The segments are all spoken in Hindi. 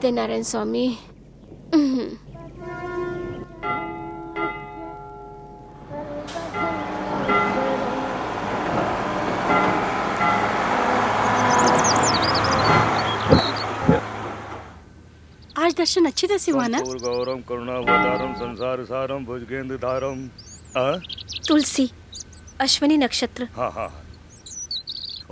नमस्ते नारायण स्वामी। आज दर्शन अच्छी तरह से हुआ ना? गौरम करुणावतारम संसार सारम भुजगेंद्र धारम। तुलसी, अश्विनी नक्षत्र। हाँ हाँ।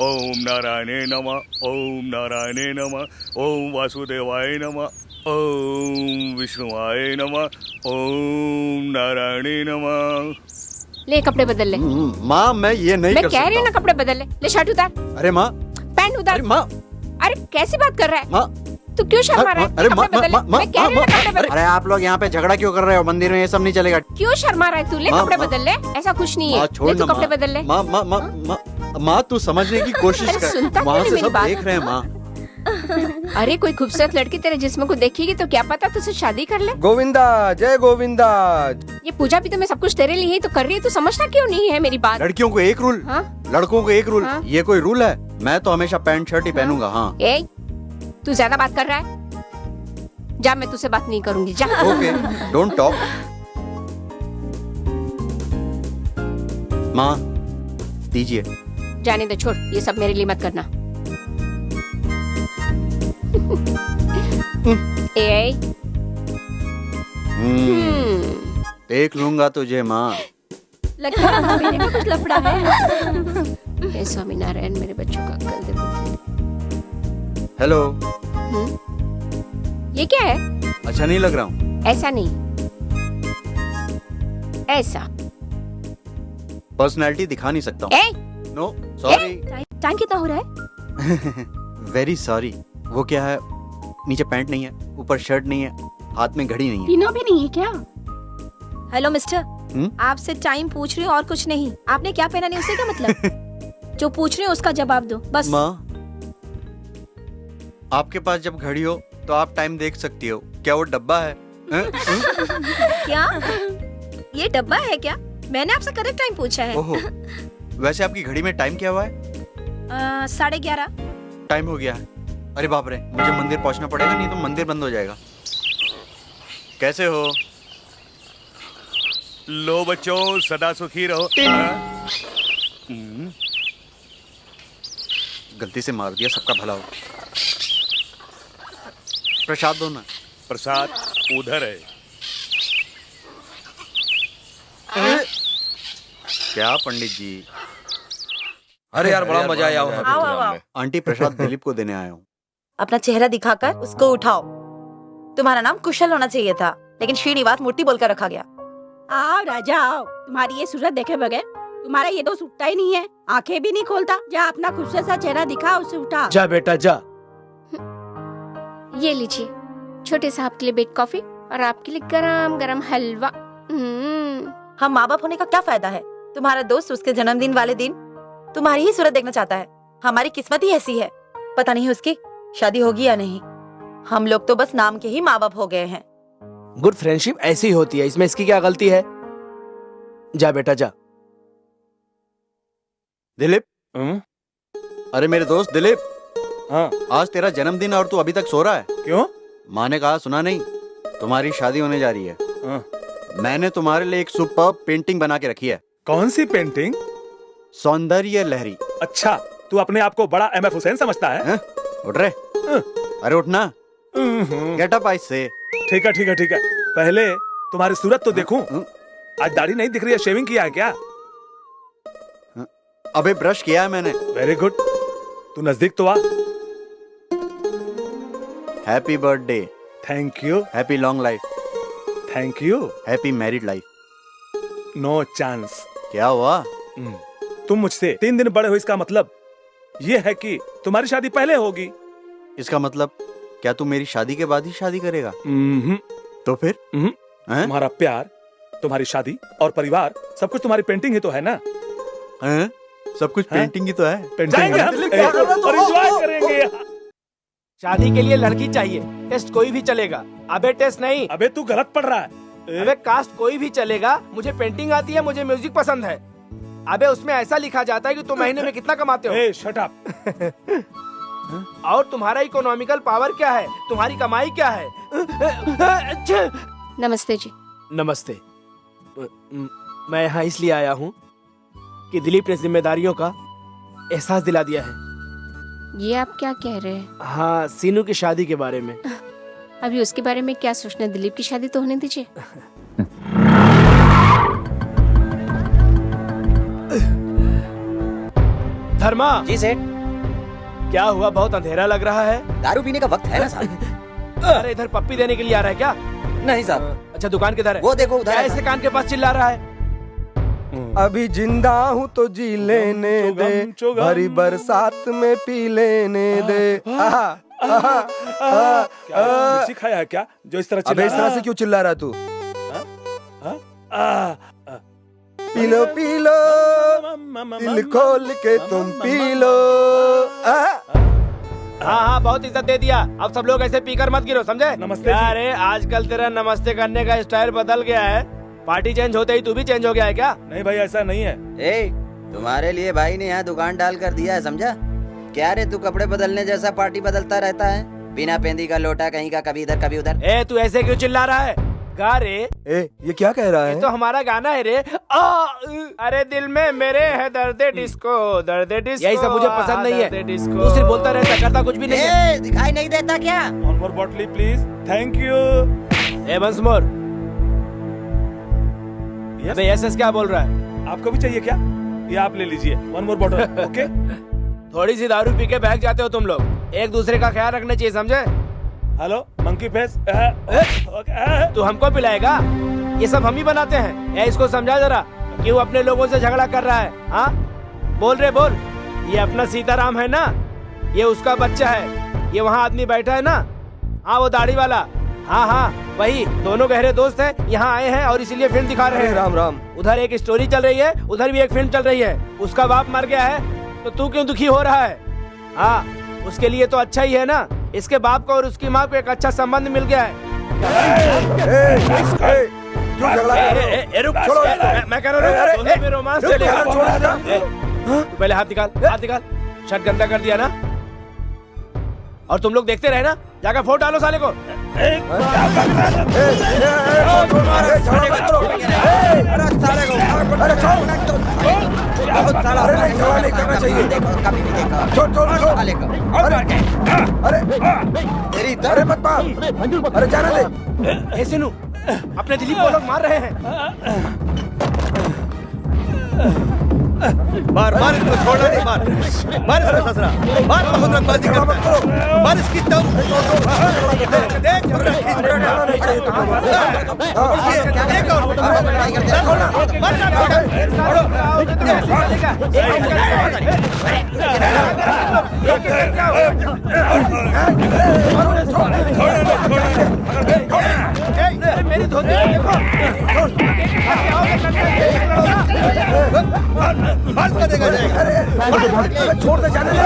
ओम नारायणे नमः, ओम नारायणे नमः, ओम वासुदेवाय नमः, ओम विष्णुवाय नमः, ओम नारायणे नमः। ले कपड़े बदल ले। माँ मैं ये नहीं मैं कर कह रही हूँ ना, सकता। कपड़े बदल ले। ले शर्ट उतार। अरे माँ, पैंट उतार। अरे माँ, अरे कैसी बात कर रहा है? माँ, तू क्यों शर्मा रहा है? अरे कपड़े बदल ले। मैं कह रही हूँ ना, कपड़े बदल। अरे आप लोग यहाँ पे झगड़ा क्यों कर रहे हो? मंदिर में ये सब नहीं चलेगा। क्यों शर्मा रहा है तू? ले कपड़े बदल ले। ऐसा कुछ नहीं है। ले तू कपड़े बदल ले। माँ तू समझने की कोशिश अरे कर। सुनता वहाँ क्यों से नहीं सब मेरी देख रहे हैं माँ। अरे कोई खूबसूरत लड़की तेरे जिस्म को देखेगी तो क्या पता तुझसे शादी कर ले। गोविंदा, जय गोविंदा। ये पूजा भी तो मैं सब कुछ तेरे लिए ही तो कर रही है, तू समझता क्यों नहीं है मेरी बात? लड़कियों को एक रूल, हाँ? लड़कों को एक रूल। हाँ? ये कोई रूल है? मैं तो हमेशा पैंट शर्ट ही पहनूंगा। हाँ ए, तू ज्यादा बात कर रहा है। जा, मैं तुझसे बात नहीं करूंगी। जा। Okay, don't talk. माँ दीजिए। जाने दे, छोड़। ये सब मेरे लिए मत करना। ए, देख लूंगा तुझे माँ। लगता है मेरे में कुछ लफड़ा है। हे स्वामी नारायण, मेरे बच्चों का अक्ल दे बुद्धि। हेलो। ये क्या है? अच्छा नहीं लग रहा हूँ? ऐसा नहीं, ऐसा। पर्सनैलिटी दिखा नहीं सकता हूँ। No sorry. टाइम कितना हो रहा है? Very sorry. वो क्या है, नीचे पैंट नहीं है, ऊपर शर्ट नहीं है, हाथ में घड़ी नहीं है। तीनों भी नहीं है क्या? हेलो मिस्टर, आपसे टाइम पूछ रही हूँ और कुछ नहीं। आपने क्या पहना नहीं, उससे क्या मतलब? जो पूछ रही हूँ उसका जवाब दो बस। माँ, आपके पास जब घड़ी हो तो आप टाइम देख सकती हो। क्या वो डब्बा है? क्या ये डब्बा है क्या? मैंने आपसे करेक्ट टाइम पूछा है। ओहो, वैसे आपकी घड़ी में टाइम क्या हुआ है? 11:30। टाइम हो गया है। अरे बाप रे, मुझे मंदिर पहुंचना पड़ेगा, नहीं तो मंदिर बंद हो जाएगा। कैसे हो? लो बच्चों, सदा सुखी रहो। गलती से मार दिया, सबका भला हो। प्रसाद दो ना। प्रसाद उधर है। क्या पंडित जी? अरे यार बड़ा मजा आया। आओ। आंटी, प्रसाद दिलीप को देने आया हूँ। अपना चेहरा दिखाकर उसको उठाओ। तुम्हारा नाम कुशल होना चाहिए था, लेकिन श्रीनिवास मूर्ति बोलकर रखा गया। आओ राजा आओ। तुम्हारी ये सूरत देखे बगैर तुम्हारा ये दोस्त उठता ही नहीं है, आंखें भी नहीं खोलता। जा अपना खूबसूरत सा चेहरा दिखा, उसे उठा। जा बेटा जा। ये लीजिए, छोटे साहब के लिए बेड कॉफी और आपके लिए गरम गरम हलवा। हम माँ बाप होने का क्या फायदा है? तुम्हारा दोस्त उसके जन्मदिन वाले दिन तुम्हारी ही सूरत देखना चाहता है। हमारी किस्मत ही ऐसी है। पता नहीं उसकी शादी होगी या नहीं। हम लोग तो बस नाम के ही माँ बाप हो गए हैं। गुड फ्रेंडशिप ऐसी ही होती है, इसमें इसकी क्या गलती है? जा बेटा जा। दिलीप, अरे मेरे दोस्त दिलीप, हाँ आज तेरा जन्मदिन और तू अभी तक सो रहा है? क्यों? माँ ने कहा सुना नहीं? तुम्हारी शादी होने जा रही है। हाँ। मैंने तुम्हारे लिए एक सुपर्ब पेंटिंग बना के रखी है। कौन सी पेंटिंग? सौंदर्य लहरी। अच्छा, तू अपने आप को बड़ा MF हुसैन समझता है? उठ रहे? अरे उठना, गेट अप आई से। ठीक है ठीक है ठीक है, पहले तुम्हारी सूरत तो देखूं। आज दाढ़ी नहीं दिख रही है, शेविंग किया है क्या? अबे ब्रश किया है मैंने। वेरी गुड, तू नजदीक तो आ। Happy birthday. Thank you. Happy long life. Thank you. Happy married life. No chance. क्या हुआ? तुम मुझसे 3 दिन बड़े हो, इसका मतलब ये है कि तुम्हारी शादी पहले होगी। इसका मतलब क्या तू मेरी शादी के बाद ही शादी करेगा? तो फिर? तुम्हारा प्यार, तुम्हारी शादी और परिवार सब कुछ तुम्हारी पेंटिंग ही तो है ना? सब कुछ पेंटिंग ही तो है। पेंटिंग और एंजॉय करेंगे। शादी के लिए लड़की चाहिए, टेस्ट कोई भी चलेगा। अबे टेस्ट नहीं। अबे तू गलत पढ़ रहा है। अबे कास्ट कोई भी चलेगा। मुझे पेंटिंग आती है, मुझे म्यूजिक पसंद है। अबे उसमें ऐसा लिखा जाता है कि तुम महीने में कितना कमाते हो। Shut up. और तुम्हारा इकोनॉमिकल पावर क्या है, तुम्हारी कमाई क्या है? नमस्ते जी। नमस्ते। मैं यहाँ इसलिए आया हूँ कि दिलीप ने जिम्मेदारियों का एहसास दिला दिया है। ये आप क्या कह रहे हैं? हाँ, सीनू की शादी के बारे में। अभी उसके बारे में क्या सोचना, दिलीप की शादी तो होने दीजिए। धर्मा जी सेठ। क्या हुआ, बहुत अंधेरा लग रहा है। दारू पीने का वक्त है ना साहब। अरे इधर पप्पी देने के लिए आ रहा है क्या? नहीं साहब। अच्छा, दुकान किधर है? वो देखो उधर क्या है। ऐसे कान के पास चिल्ला रहा है? अभी जिंदा हूँ तो जी लेने दे, चुगम। भरी बरसात में पी लेने दे। क्या मिर्ची खाया है क्या जो इस तरह अबे इस चिल्ला तरह से क्यों चिल्ला रहा तू? रहा? पी लो दिल खोल के तुम पी लो। हाँ हाँ, बहुत इज्जत दे दिया। अब सब लोग ऐसे पीकर मत गिरो, समझे? नमस्ते क्या जी। रे, आजकल तेरा नमस्ते करने का स्टाइल बदल गया है। पार्टी चेंज होते ही तू भी चेंज हो गया है क्या? नहीं भाई, ऐसा नहीं है। ए, तुम्हारे लिए भाई ने यहाँ दुकान डाल कर दिया है, समझा? क्या रे, तू कपड़े बदलने जैसा पार्टी बदलता रहता है? बिना पेंदी का लोटा कहीं का, कभी इधर कभी उधर। ए, तू ऐसे क्यों चिल्ला रहा है? गा रे, ए, ये क्या कह रहा ये है? तो हमारा गाना है रे। अरे दिल में मेरे है दर्द डिस्को, दर्द डिस्को। यही सब मुझे पसंद नहीं है। तू सिर्फ बोलता रहता, करता कुछ भी नहीं है। ए, दिखाई नहीं देता क्या? One more bottle please. Thank you. ए वंस मोर। अबे यस क्या बोल रहा है? आपको भी चाहिए क्या? ये आप ले लीजिए। One more bottle. Okay? थोड़ी सी दारू पी के भाग जाते हो तुम लोग। एक दूसरे का ख्याल रखना चाहिए, समझे? Hello monkey face. तू हमको पिलाएगा? ये सब हम ही बनाते हैं। या इसको समझा जरा, क्यों अपने लोगों से झगड़ा कर रहा है? हाँ, बोल रे बोल। ये अपना सीताराम है ना, ये उसका बच्चा है। ये वहाँ आदमी बैठा है ना, हाँ वो दाढ़ी वाला। हाँ हाँ वही, दोनों गहरे दोस्त हैं। यहाँ आए हैं और इसीलिए फिल्म दिखा रहे हैं। राम राम। उधर एक स्टोरी चल रही है, उधर भी एक फिल्म चल रही है। उसका बाप मर गया है तो तू क्यों दुखी हो रहा है? हाँ, उसके लिए तो अच्छा ही है ना, इसके बाप को और उसकी माँ को एक अच्छा संबंध मिल गया है। क्यों झगड़ा कर रहे हो? रुक, छोड़ो। मैं कह रहा हूँ दोनों में रोमांस चलेगा। तू पहले हाथ निकाल। शर्ट गंदा कर दिया ना, और तुम लोग देखते रहे ना, जाकर फोड़ डालो साले को। नहीं करना चाहिए। कभी भी देखा। छोड़ छोड़ छोड़। साले को। अरे तेरी अरे मत मार। अरे जाने दे। ए सिनू, अपने दिलीप को लोग मार रहे हैं। मार मार इसको, छोड़ना नहीं। मार इसको ससुरा, मार। बहुत रंगबाजी करता है। मार इसकी दम। देख नहीं चाहिए मेरी धोती देखो। छोड़ दे, जाने दे।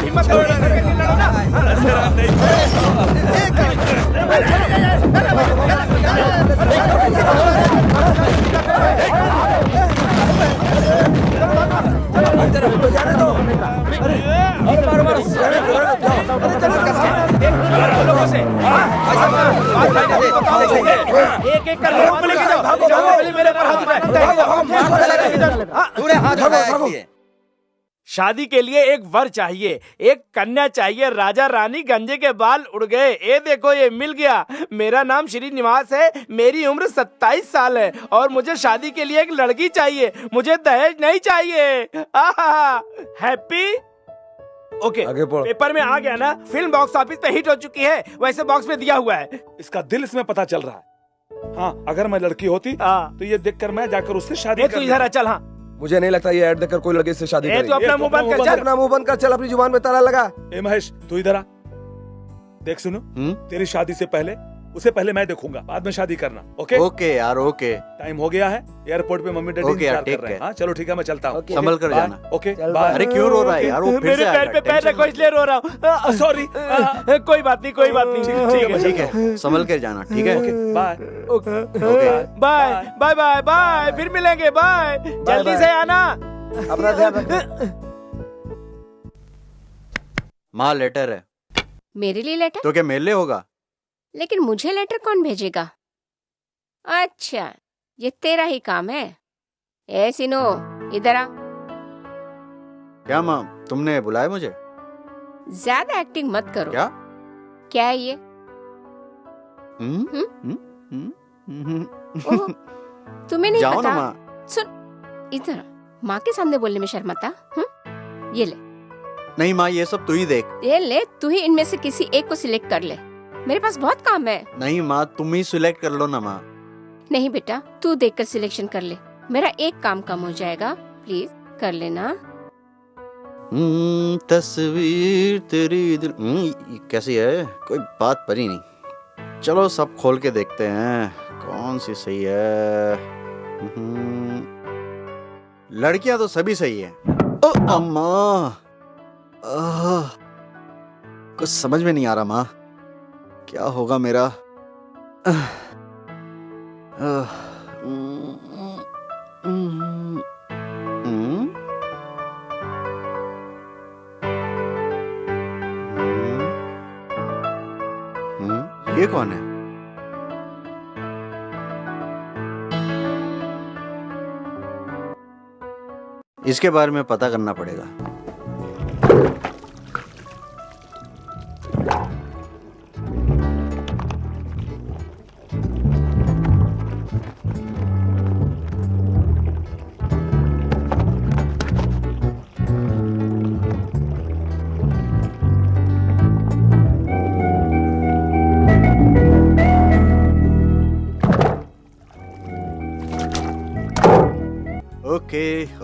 हिम्मत जाने दो। लोगों से एक एक कर लेके जाओ। मेरे पर हाथ उठाए। तूने हाथ उठाया इसलिए। शादी के लिए एक वर चाहिए, एक कन्या चाहिए। राजा रानी गंजे के बाल उड़ गए। ये देखो, ये मिल गया। मेरा नाम श्रीनिवास है, मेरी उम्र 27 साल है और मुझे शादी के लिए एक लड़की चाहिए। मुझे दहेज नहीं चाहिए। हैप्पी? ओके, आगे पढ़। पेपर में आ गया ना। फिल्म बॉक्स ऑफिस पे हिट हो चुकी है, वैसे बॉक्स में दिया हुआ है। इसका दिल इसमें पता चल रहा है। हाँ, अगर मैं लड़की होती तो ये देखकर मैं जाकर उससे शादी तू कर इधर आ, चल। हाँ, मुझे नहीं लगता ये ऐड देखकर कोई लड़के से शादी तू करेगी। अपना मुंह बंद कर, चल। अपना मुंह बंद कर, चल। अपनी जुबान में ताला लगा। ए महेश, तू इधर आ। देख सुनो, तेरी शादी से पहले उसे पहले मैं देखूंगा, बाद में शादी करना। ओके ओके यार, ओके। टाइम हो गया है, एयरपोर्ट पे मम्मी डैडी ओके यार, इंतजार कर रहे हैं। हाँ चलो ठीक है, मैं चलता हूँ। संभल कर जाना। ओके चल, बाय। अरे क्यों रो रहा है यार? वो फिर मेरे से पैर पे पैर रखो, इसलिए रो रहा हूँ। सॉरी। कोई बात नहीं, कोई बात नहीं। ठीक है, संभल कर जाना। ठीक है, bye. Okay. Bye bye bye bye, फिर मिलेंगे। बाय, जल्दी से आना। अपना ध्यान रख। माँ लेटर है। मेरे लिए लेटर? तो क्या मेरे लिए होगा? लेकिन मुझे लेटर कौन भेजेगा? अच्छा, ये तेरा ही काम है। ए सिनो, इधर आ। क्या माँ, तुमने बुलाया मुझे? ज्यादा एक्टिंग मत करो। क्या है ये? ओह, तुम्हें नहीं जाओ पता? ना माँ। सुन, इधर माँ के सामने बोलने में शर्माता? ये ले। नहीं माँ, ये सब तू ही देख। ये ले, तू ही इनमें से किसी एक को सिलेक्ट कर ले। मेरे पास बहुत काम है। नहीं माँ, तुम ही सिलेक्ट कर लो ना माँ। नहीं बेटा, तू देखकर सिलेक्शन कर ले। मेरा एक काम कम हो जाएगा, प्लीज कर लेना। तस्वीर तेरी दिल ये कैसी है? कोई बात परी नहीं। चलो सब खोल के देखते हैं कौन सी सही है। लड़कियां तो सभी सही है। ओ अम्मा, कुछ समझ में नहीं आ रहा माँ, क्या होगा मेरा? ये कौन है? इसके बारे में पता करना पड़ेगा।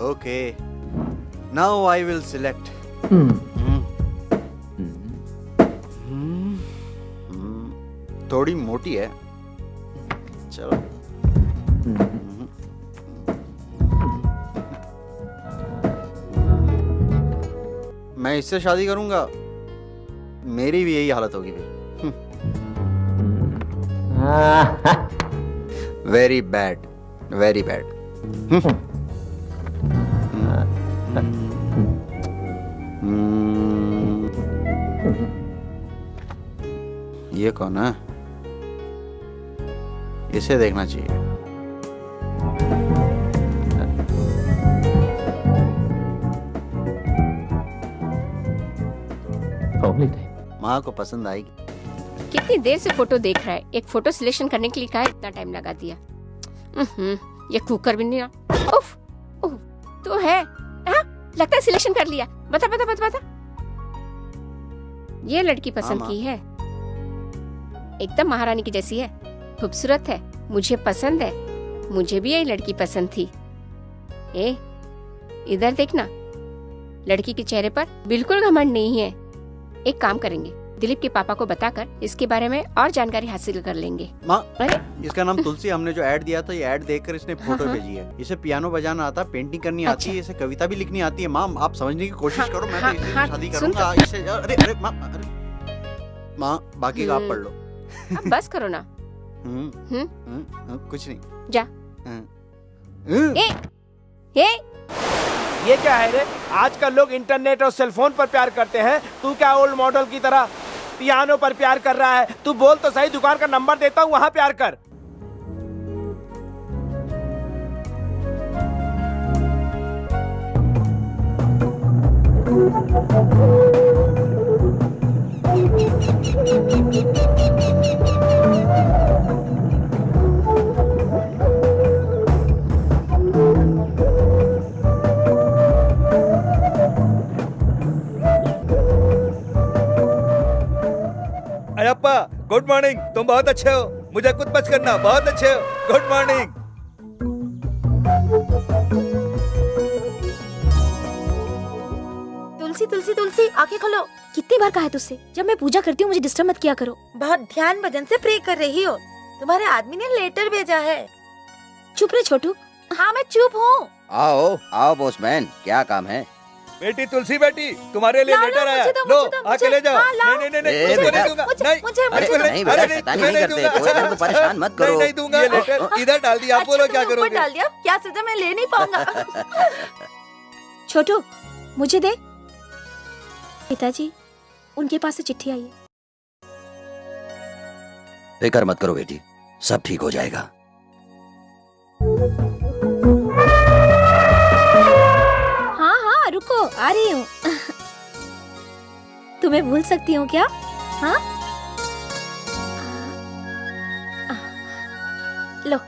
Okay. Now I will select. थोड़ी मोटी है। चलो। मैं इससे शादी करूंगा, मेरी भी यही हालत होगी फिर। Very bad, very bad. ये कौन है? इसे देखना चाहिए। माँ को पसंद आएगी। कितनी देर से फोटो देख रहा है? एक फोटो सिलेक्शन करने के लिए कहा इतना टाइम लगा दिया। ये कुकर भी नहीं रहा। उफ, तो है। लगता है सिलेक्शन कर लिया। बता बता बता बता। ये लड़की पसंद की है? एकदम महारानी की जैसी है, खूबसूरत है, मुझे पसंद है। मुझे भी यही लड़की पसंद थी। ए, इधर देखना, लड़की के चेहरे पर बिल्कुल घमंड नहीं है। एक काम करेंगे, दिलीप के पापा को बताकर इसके बारे में और जानकारी हासिल कर लेंगे। माँ, इसका नाम तुलसी। हमने जो ऐड दिया था, ये ऐड देखकर इसने फोटो भेजी है। इसे पियानो बजाना आता, पेंटिंग करनी आती है, इसे कविता भी लिखनी आती है। माँ, आप समझने की कोशिश करो। मैं तो इससे शादी करूंगा। इसे अरे अरे माँ, बाकी का आप पढ़ लो। अब बस करो ना। कुछ नहीं, जा। ये क्या है रे? आजकल लोग इंटरनेट और सेलफोन पर प्यार करते हैं, तू क्या ओल्ड मॉडल की तरह पियानो पर प्यार कर रहा है? तू बोल तो सही, दुकान का नंबर देता हूँ, वहाँ प्यार कर। Ayyappa, good morning. तुम बहुत अच्छे हो, मुझे कुछ मत करना। बहुत अच्छे हो, गुड मॉर्निंग। तुलसी तुलसी तुलसी, आंखें खोलो। कितनी बार कहा है तुझसे, जब मैं पूजा करती हूँ मुझे डिस्टर्ब मत किया करो। बहुत ध्यान भजन से प्रे कर रही हो। तुम्हारे आदमी ने लेटर भेजा है। चुप रहे छोटू। हाँ, मैं चुप हूँ। आओ आओ बॉसमैन, क्या काम है? बेटी तुलसी, बेटी तुम्हारे लिए लेटर आया। लो, आके ले जाओ। नहीं नहीं नहीं, ए, बेटा, नहीं दूंगा। नहीं नहीं बेटा, शैतानी नहीं करते। कोई इधर को परेशान मत करो। नहीं दूंगा। ये लेटर इधर डाल दिया। आप बोलो क्या करोगे? डाल दिया, क्या सजा? मैं ले नहीं पाऊंगा। छोटू, मुझे दे। पिताजी, उनके पास से चिट्ठी आई है। फिक्र मत करो बेटी, सब ठीक हो जाएगा। हाँ हाँ रुको, आ रही हूँ। तुम्हें भूल सकती हूँ क्या? हाँ लो।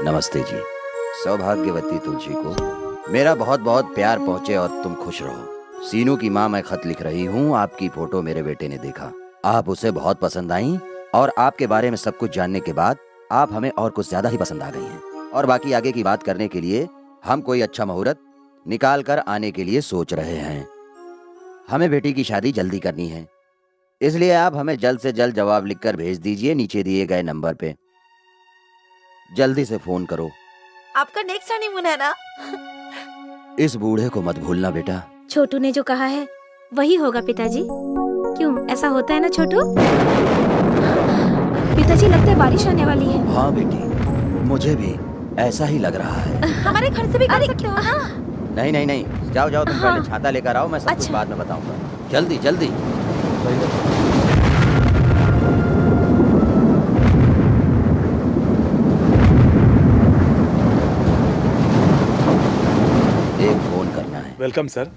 नमस्ते जी। सौभाग्यवती तुलसी को मेरा बहुत बहुत प्यार पहुँचे और तुम खुश रहो। सीनू की माँ मैं खत लिख रही हूँ। आपकी फोटो मेरे बेटे ने देखा, आप उसे बहुत पसंद आई और आपके बारे में सब कुछ जानने के बाद आप हमें और कुछ ज्यादा ही पसंद आ गई हैं। और बाकी आगे की बात करने के लिए हम कोई अच्छा मुहूर्त निकाल कर आने के लिए सोच रहे हैं। हमें बेटी की शादी जल्दी करनी है, इसलिए आप हमें जल्द से जल्द जवाब लिखकर भेज दीजिए नीचे दिए गए नंबर पे। जल्दी से फोन करो। आपका नेक्स्ट हनीमून है ना? इस बूढ़े को मत भूलना बेटा। छोटू ने जो कहा है वही होगा पिताजी। क्यों, ऐसा होता है ना छोटू? पिताजी लगता है बारिश आने वाली है। हाँ बेटी, मुझे भी ऐसा ही लग रहा है। हमारे घर से भी कर सकते हो ना? नहीं नहीं नहीं, जाओ जाओ, तुम पहले छाता लेकर आओ, मैं सब कुछ बाद में बताऊंगा। जल्दी जल्दी। एक फोन करना है। Welcome sir.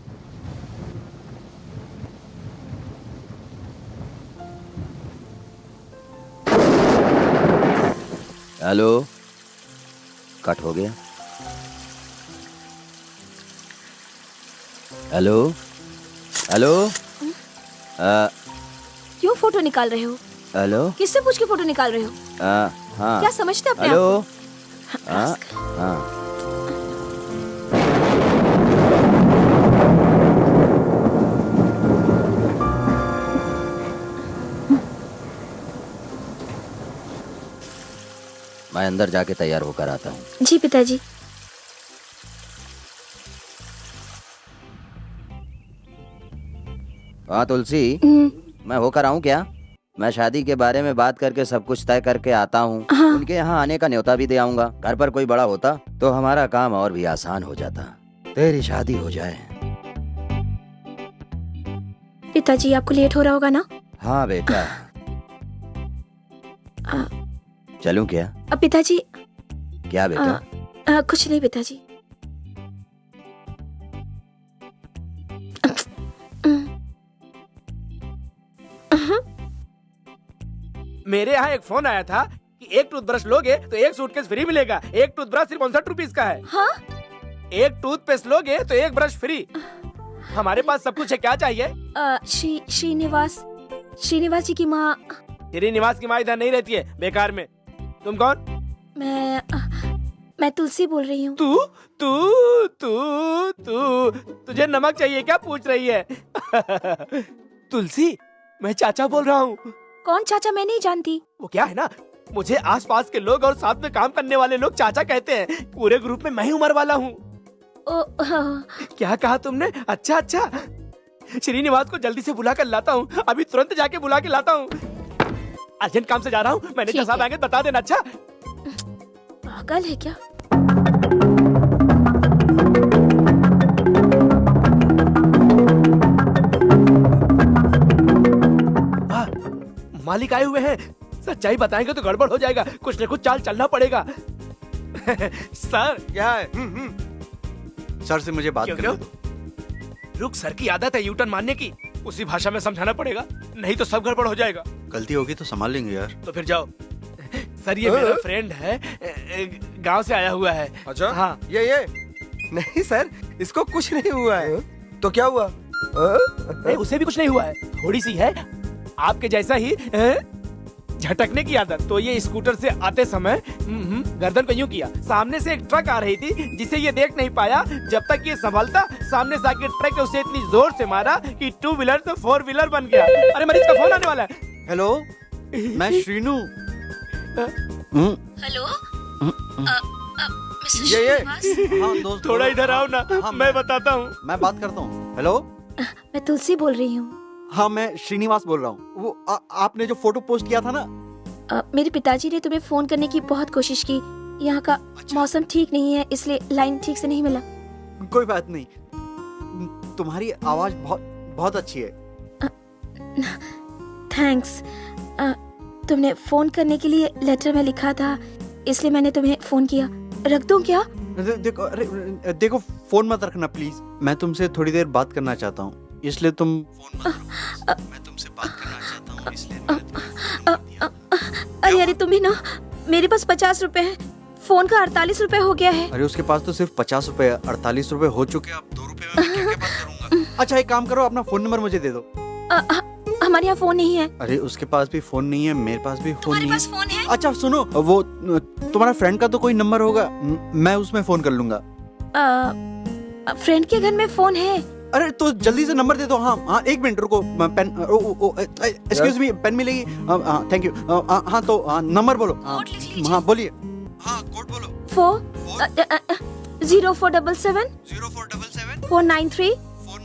हेलो, कट हो गया। Hello hello. क्यों फोटो निकाल रहे हो? हेलो, किससे पूछ के फोटो निकाल रहे हो? हाँ। क्या समझते अपने हेलो। आप को? हाँ। मैं अंदर जाके तैयार होकर आता हूँ। जी पिताजी। हाँ तुलसी, मैं होकर आऊँ क्या? मैं शादी के बारे में बात करके सब कुछ तय करके आता हूँ। हाँ। उनके यहाँ आने का न्योता भी दे आऊंगा। घर पर कोई बड़ा होता तो हमारा काम और भी आसान हो जाता। तेरी शादी हो जाए। पिताजी आपको लेट हो रहा होगा ना? हाँ बेटा। चलूं क्या? अब पिताजी। क्या बेटा? कुछ नहीं पिताजी। मेरे यहाँ एक फोन आया था कि एक टूथब्रश लोगे तो एक सूटकेस फ्री मिलेगा। एक टूथब्रश सिर्फ 59 रुपीज का है। हाँ? एक टूथपेस्ट लोगे तो एक ब्रश फ्री। हमारे पास सब कुछ है, क्या चाहिए? श्रीनिवास जी की माँ। श्रीनिवास की माँ इधर नहीं रहती है, बेकार में। तुम कौन? मैं तुलसी बोल रही हूँ। तू तू तू तू तुझे नमक चाहिए क्या पूछ रही है? तुलसी, मैं चाचा बोल रहा हूँ। कौन चाचा? मैं नहीं जानती। वो क्या है ना, मुझे आसपास के लोग और साथ में काम करने वाले लोग चाचा कहते हैं। पूरे ग्रुप में मैं ही उम्र वाला हूँ। क्या कहा तुमने? अच्छा अच्छा, श्रीनिवास को जल्दी से बुला कर लाता हूँ। अभी तुरंत जाके बुला के लाता हूँ। अर्जेंट काम से जा रहा हूँ। मैनेजर साहब आएंगे बता देना। अच्छा, पागल है क्या? मालिक आए हुए हैं। सच्चाई बताएंगे तो गड़बड़ हो जाएगा। कुछ न कुछ चाल चलना पड़ेगा। सर। क्या है? सर से मुझे बात करनी दो। रुक, सर की आदत है यूटर्न मारने की। उसी भाषा में समझाना पड़ेगा, नहीं तो सब गड़बड़ हो जाएगा। गलती होगी तो संभाल लेंगे यार। तो फिर जाओ। सर ये मेरा फ्रेंड है, गांव से आया हुआ है। अच्छा? हाँ। ये नहीं सर, इसको कुछ नहीं हुआ है। तो क्या हुआ? नहीं, उसे भी कुछ नहीं हुआ है। थोड़ी सी है आपके जैसा ही झटकने की आदत। तो ये स्कूटर से आते समय गर्दन को यूं किया। सामने से एक ट्रक आ रही थी जिसे ये देख नहीं पाया। जब तक ये संभलता, सामने से आके ट्रक ने उसे इतनी जोर से मारा कि 2 व्हीलर से 4 व्हीलर बन गया। अरे मरीज का फोन आने वाला है। हेलो, मैं श्रीनू। हेलो, ये हाँ दोस्त, थोड़ा इधर आओ ना। हाँ, मैं बताता हूँ। मैं बात करता हूँ। हेलो मैं तुलसी बोल रही हूँ। हाँ मैं श्रीनिवास बोल रहा हूँ। वो आपने जो फोटो पोस्ट किया था ना, मेरे पिताजी ने तुम्हें फोन करने की बहुत कोशिश की। यहाँ का मौसम ठीक नहीं है इसलिए लाइन ठीक से नहीं मिला। कोई बात नहीं, तुम्हारी आवाज बहुत अच्छी है। थैंक्स। तुमने फोन करने के लिए लेटर में लिखा था इसलिए मैंने तुम्हें फोन किया। रख दूं क्या? देखो फोन मत रखना प्लीज। मैं तुमसे थोड़ी देर बात करना चाहता हूँ, इसलिए तुम फोन मत रखो। मैं तुमसे बात करना चाहता हूँ इसलिए। अरे अरे तुम भी ना, मेरे पास 50 रुपए है, फोन का 48 रुपए हो गया है। अरे उसके पास तो सिर्फ 50 रुपए, 48 रुपए हो चुके। अब 2 रुपए में मैं क्या बात करूंगा। अच्छा एक काम करो, अपना फोन नंबर मुझे दे दो। हमारे यहाँ फोन नहीं है। अरे उसके पास भी फोन नहीं है, मेरे पास भी फोन नहीं है। फोन है? अच्छा सुनो, वो तुम्हारा फ्रेंड का तो कोई नंबर होगा, मैं उसमें फोन कर लूंगा। फ्रेंड के घर में फोन है। अरे तो जल्दी से नंबर दे दो। हाँ एक मिनट रुको, पेन, एक्सक्यूज मी, पेन मिलेगी? Thank you. हाँ तो नंबर बोलो। हाँ बोलिए। हाँ कोड बोलो। 0477 493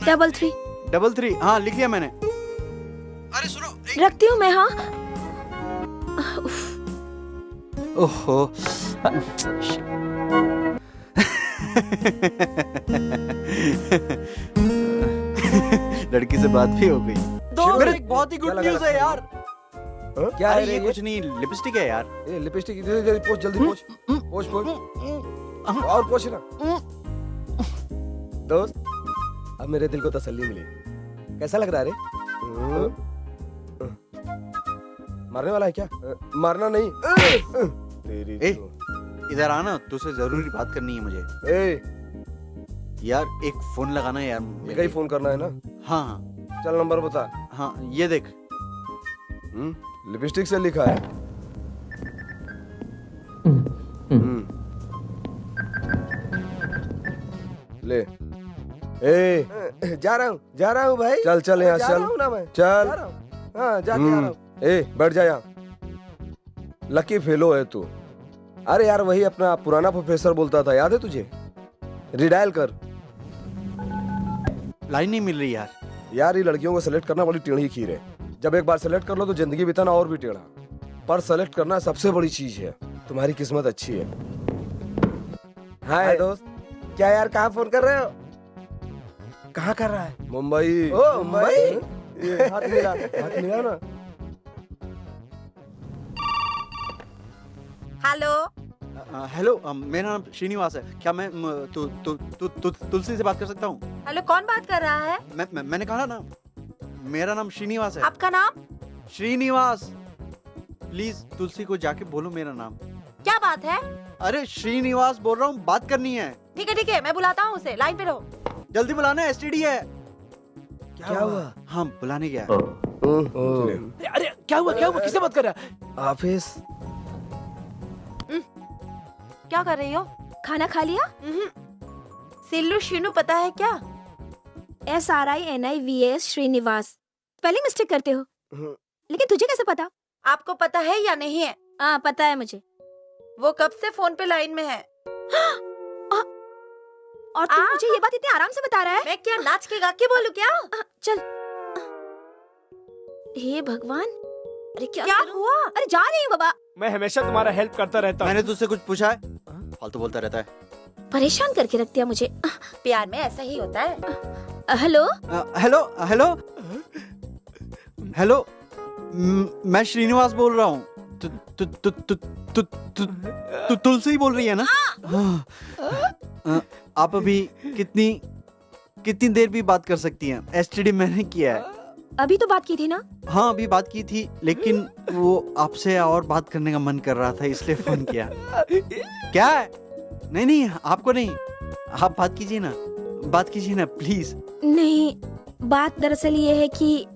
33। हाँ लिख लिया मैंने। अरे सुनो, रखती हूँ मैं। हाँ ओहो लड़की से बात भी हो गई। दोस्त एक बहुत ही गुड न्यूज़ है यार। क्या है? ये कुछ नहीं, लिपस्टिक है यार। ये लिपस्टिक जल्दी पोछ, जल्दी पोछ, पोछ पोछ और पोछ ना। दोस्त अब मेरे दिल को तसल्ली मिली। कैसा लग रहा है रे? मारने वाला है क्या? मारना नहीं। तेरी इधर आना, तुझसे जरूरी बात करनी है मुझे। यार एक फोन लगाना है यार। मेरा ही फोन करना है ना? हाँ चल नंबर बता। हाँ ये देख, लिपस्टिक से लिखा है। ले जा रहा हूँ भाई। चल चल यहाँ चल ना, मैं चल। हाँ जाके आ रहा हूँ। बैठ जा यहाँ। लकी फेलो है तू। अरे यार वही अपना पुराना प्रोफेसर बोलता था, याद है तुझे? रिडायल कर। लाइन नहीं मिल रही यार। यार ये लड़कियों को सेलेक्ट करना बड़ी टेढ़ी खीर है। जब एक बार सेलेक्ट कर लो तो जिंदगी बिताना और भी टेढ़ा। पर सेलेक्ट करना सबसे बड़ी चीज है। तुम्हारी किस्मत अच्छी है। हाय दोस्त। क्या यार, कहाँ फोन कर रहे हो? कहाँ कर रहा है? मुंबई। ओ मुंबई। हाथ मिला ना। हेलो हेलो, मेरा नाम श्रीनिवास है। क्या मैं तुलसी से बात कर सकता हूँ? हेलो, कौन बात कर रहा है? मैंने कहा ना, मेरा नाम श्रीनिवास है। आपका नाम? श्रीनिवास। प्लीज तुलसी को जाके बोलो मेरा नाम। क्या बात है? अरे श्रीनिवास बोल रहा हूँ, बात करनी है। ठीक है, मैं बुलाता हूँ उसे। लाइन पे रहो। जल्दी बुलाना, एसटीडी है। क्या हुआ? हाँ बुलाने गया। अरे क्या हुआ? किससे बात कर रहा है? ऑफिस। क्या कर रही हो? खाना खा लिया? सिल्लू शीनू पता है क्या? SRINIVAS श्रीनिवास। स्पेलिंग मिस्टेक करते हो। लेकिन तुझे कैसे पता? आपको पता है या नहीं है? हाँ पता है मुझे। वो कब से फोन पे लाइन में है। और तू मुझे ये बात इतने आराम से बता रहा है? मैं क्या नाच के गा के बोलूं क्या? चल। हे भगवान, अरे क्या हुआ? अरे जा रही हूँ बाबा। मैं हमेशा तुम्हारा हेल्प करता रहता हूँ। मैंने तुझसे कुछ पूछा है? फालतू बोलता रहता है। परेशान करके रख दिया मुझे। प्यार में ऐसा ही होता है। हेलो हेलो, मैं श्रीनिवास बोल रहा हूँ। तुलसी बोल रही है ना? आप अभी कितनी देर भी बात कर सकती हैं? एसटीडी मैंने किया है। अभी तो बात की थी ना? हाँ अभी बात की थी, लेकिन वो आपसे और बात करने का मन कर रहा था इसलिए फोन किया। क्या है? नहीं आपको नहीं, आप बात कीजिए ना प्लीज। नहीं, बात दरअसल ये है कि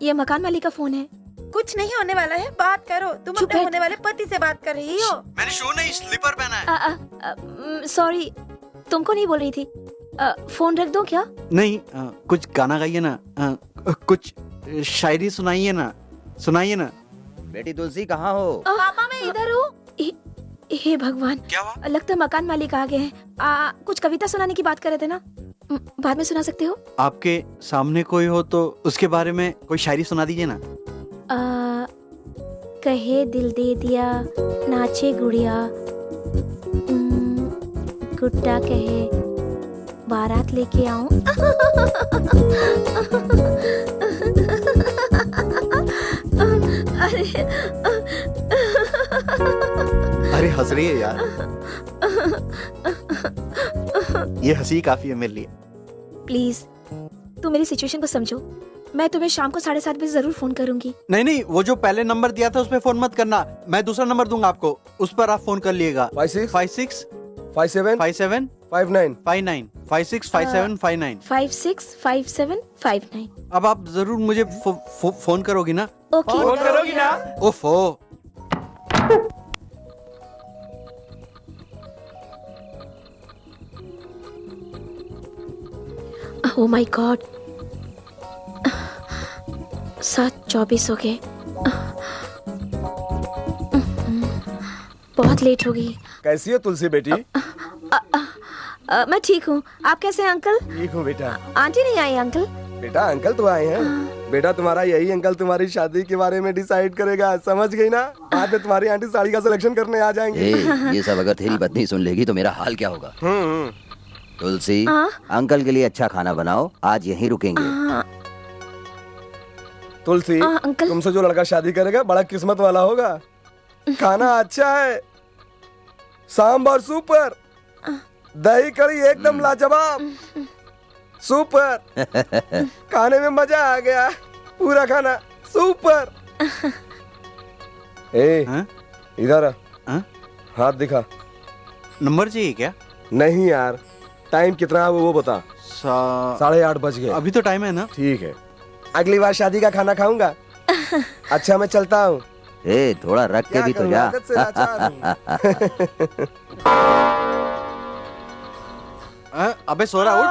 ये मकान मालिक का फोन है। कुछ नहीं होने वाला है, बात करो। तुम अपने होने वाले पति से बात कर रही हो। मैंने शो नहीं, स्लीपर पहना है। सॉरी, तुमको नहीं बोल रही थी। फोन रख दो क्या? नहीं, कुछ गाना गाइए ना, कुछ शायरी सुनाइए ना। बेटी तुलसी कहाँ हो? पापा मैं इधर हूँ। हे भगवान, क्या हुआ? लगता है मकान मालिक आ गए हैं। कुछ कविता सुनाने की बात कर रहे थे ना? बाद में सुना सकते हो? आपके सामने कोई हो तो उसके बारे में कोई शायरी सुना दीजिए ना। कहे दिल दे दिया नाचे गुड़िया, गुड्डा कहे बारात लेके आऊं। अरे हंस रही है यार। ये हंसी काफी है मेरे लिए। प्लीज तू मेरी सिचुएशन को समझो। मैं तुम्हें शाम को 7:30 बजे जरूर फोन करूंगी। नहीं, वो जो पहले नंबर दिया था उस पे फोन मत करना। मैं दूसरा नंबर दूंगा आपको, उस पर आप फोन कर लिएगा। 56 56 57 57 59 59 56 57 59 56 57 59। अब आप जरूर मुझे फोन करोगी ना? ओके। फोन करोगी ना? ओफो। ओह माय गॉड, 7:24 हो गए। बहुत लेट हो गई। कैसी हो तुलसी बेटी? मैं ठीक हूँ, आप कैसे हैं अंकल? ठीक हूँ बेटा। आंटी नहीं आई अंकल? बेटा अंकल तो आए हैं। बेटा तुम्हारा यही अंकल तुम्हारी शादी के बारे में डिसाइड करेगा, समझ गई ना? बाद में तुम्हारी आंटी साड़ी का सिलेक्शन करने आ जाएंगे। ये सब अगर तेरी पत्नी सुन लेगी तो मेरा हाल क्या होगा? तुलसी, अंकल के लिए अच्छा खाना बनाओ, आज यहीं रुकेंगे। तुलसी, तुमसे जो लड़का शादी करेगा बड़ा किस्मत वाला होगा। खाना अच्छा है, सांभर सुपर, दही कड़ी एकदम लाजवाब, सुपर। खाने में मजा आ गया, पूरा खाना सुपर। इधर हाथ दिखा। नंबर चाहिए क्या? नहीं यार, टाइम कितना है वो बता। 8:30 बज गए। अभी तो टाइम है ना? ठीक है, अगली बार शादी का खाना खाऊंगा। अच्छा मैं चलता हूँ। थोड़ा रख के भी तो जा। अबे सो रहा, उठ।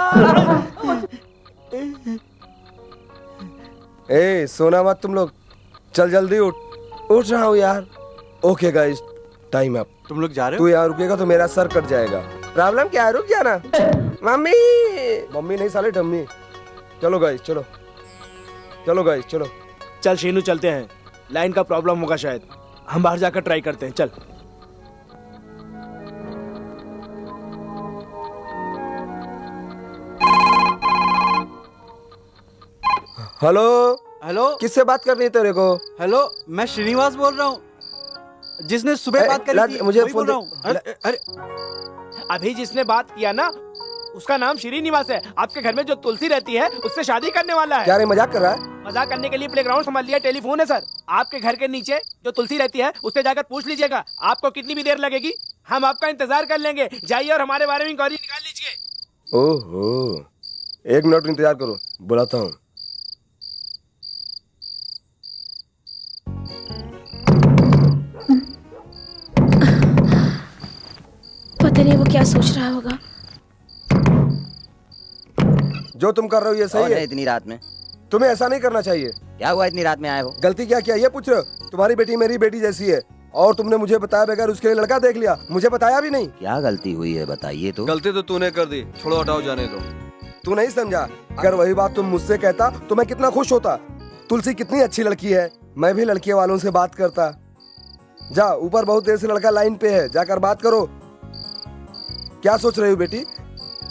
सोना मत तुम लोग, चल जल्दी उठ। उठ रहा हूँ यार। Okay guys, time up. तुम लोग जा रहे हो? तू यहाँ रुकेगा तो मेरा सर कट जाएगा। प्रॉब्लम क्या है? रुक जाना। मम्मी मम्मी नहीं साले डम्मी। चलो गाइस चलो, चलो गाइस चलो। चल शीनू चलते हैं, लाइन का प्रॉब्लम होगा शायद, हम बाहर जाकर ट्राई करते हैं। चल। हेलो हेलो, किससे बात करनी है तेरे को? हेलो, मैं श्रीनिवास बोल रहा हूँ, जिसने सुबह बात करी थी। मुझे बोल रहा हूँ। अरे अभी जिसने बात किया ना, उसका नाम श्रीनिवास है। आपके घर में जो तुलसी रहती है उससे शादी करने वाला है। क्या रे मजाक कर रहा है? मजाक करने के लिए प्लेग्राउंड समझ लिया, टेलीफोन है सर। आपके घर के नीचे जो तुलसी रहती है उससे जाकर पूछ लीजिएगा। आपको कितनी भी देर लगेगी, हम आपका इंतजार कर लेंगे। जाइए और हमारे बारे में इंक्वायरी निकाल लीजिए। ओहो, 1 मिनट इंतजार करो, बुलाता हूँ। पता नहीं वो क्या सोच रहा होगा। जो तुम कर रहे हो ये सही है? इतनी रात में तुम्हें ऐसा नहीं करना चाहिए। क्या हुआ इतनी रात में आए हो? गलती क्या किया ये पूछ रहे हो? तुम्हारी बेटी मेरी बेटी जैसी है और तुमने मुझे बताया बगैर उसके लिए लड़का देख लिया, मुझे बताया भी नहीं। क्या गलती हुई है बताइए तो। गलती तो तूने कर दी, छोड़ो हटाओ जाने दो। तू नहीं समझा, अगर वही बात तुम मुझसे कहता तो मैं कितना खुश होता। तुलसी कितनी अच्छी लड़की है, मैं भी लड़कियों वालों से बात करता। जा ऊपर बहुत देर से लड़का लाइन पे है, जाकर बात करो। क्या सोच रही हो बेटी?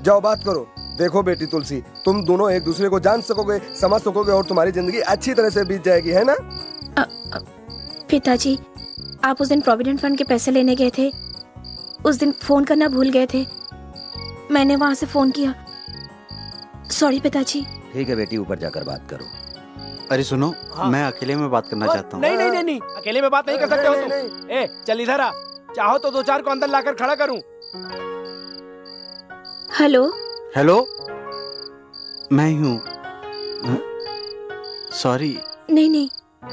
जाओ बात करो। देखो बेटी तुलसी, तुम दोनों एक दूसरे को जान सकोगे, समझ सकोगे और तुम्हारी जिंदगी अच्छी तरह से बीत जाएगी, है ना? पिताजी, आप उस दिन प्रोविडेंट फंड के पैसे लेने गए थे, उस दिन फोन करना भूल गए थे, मैंने वहां से फोन किया। सॉरी पिताजी। ठीक है बेटी, ऊपर जाकर बात करो। अरे सुनो, मैं अकेले में बात करना चाहता हूँ। नहीं, अकेले में बात नहीं कर सकते हो तुम। चल इधर आ, चाहो तो 2-4 को अंदर लाकर खड़ा करूं। हेलो हेलो, मैं ही हूँ। सॉरी। नहीं,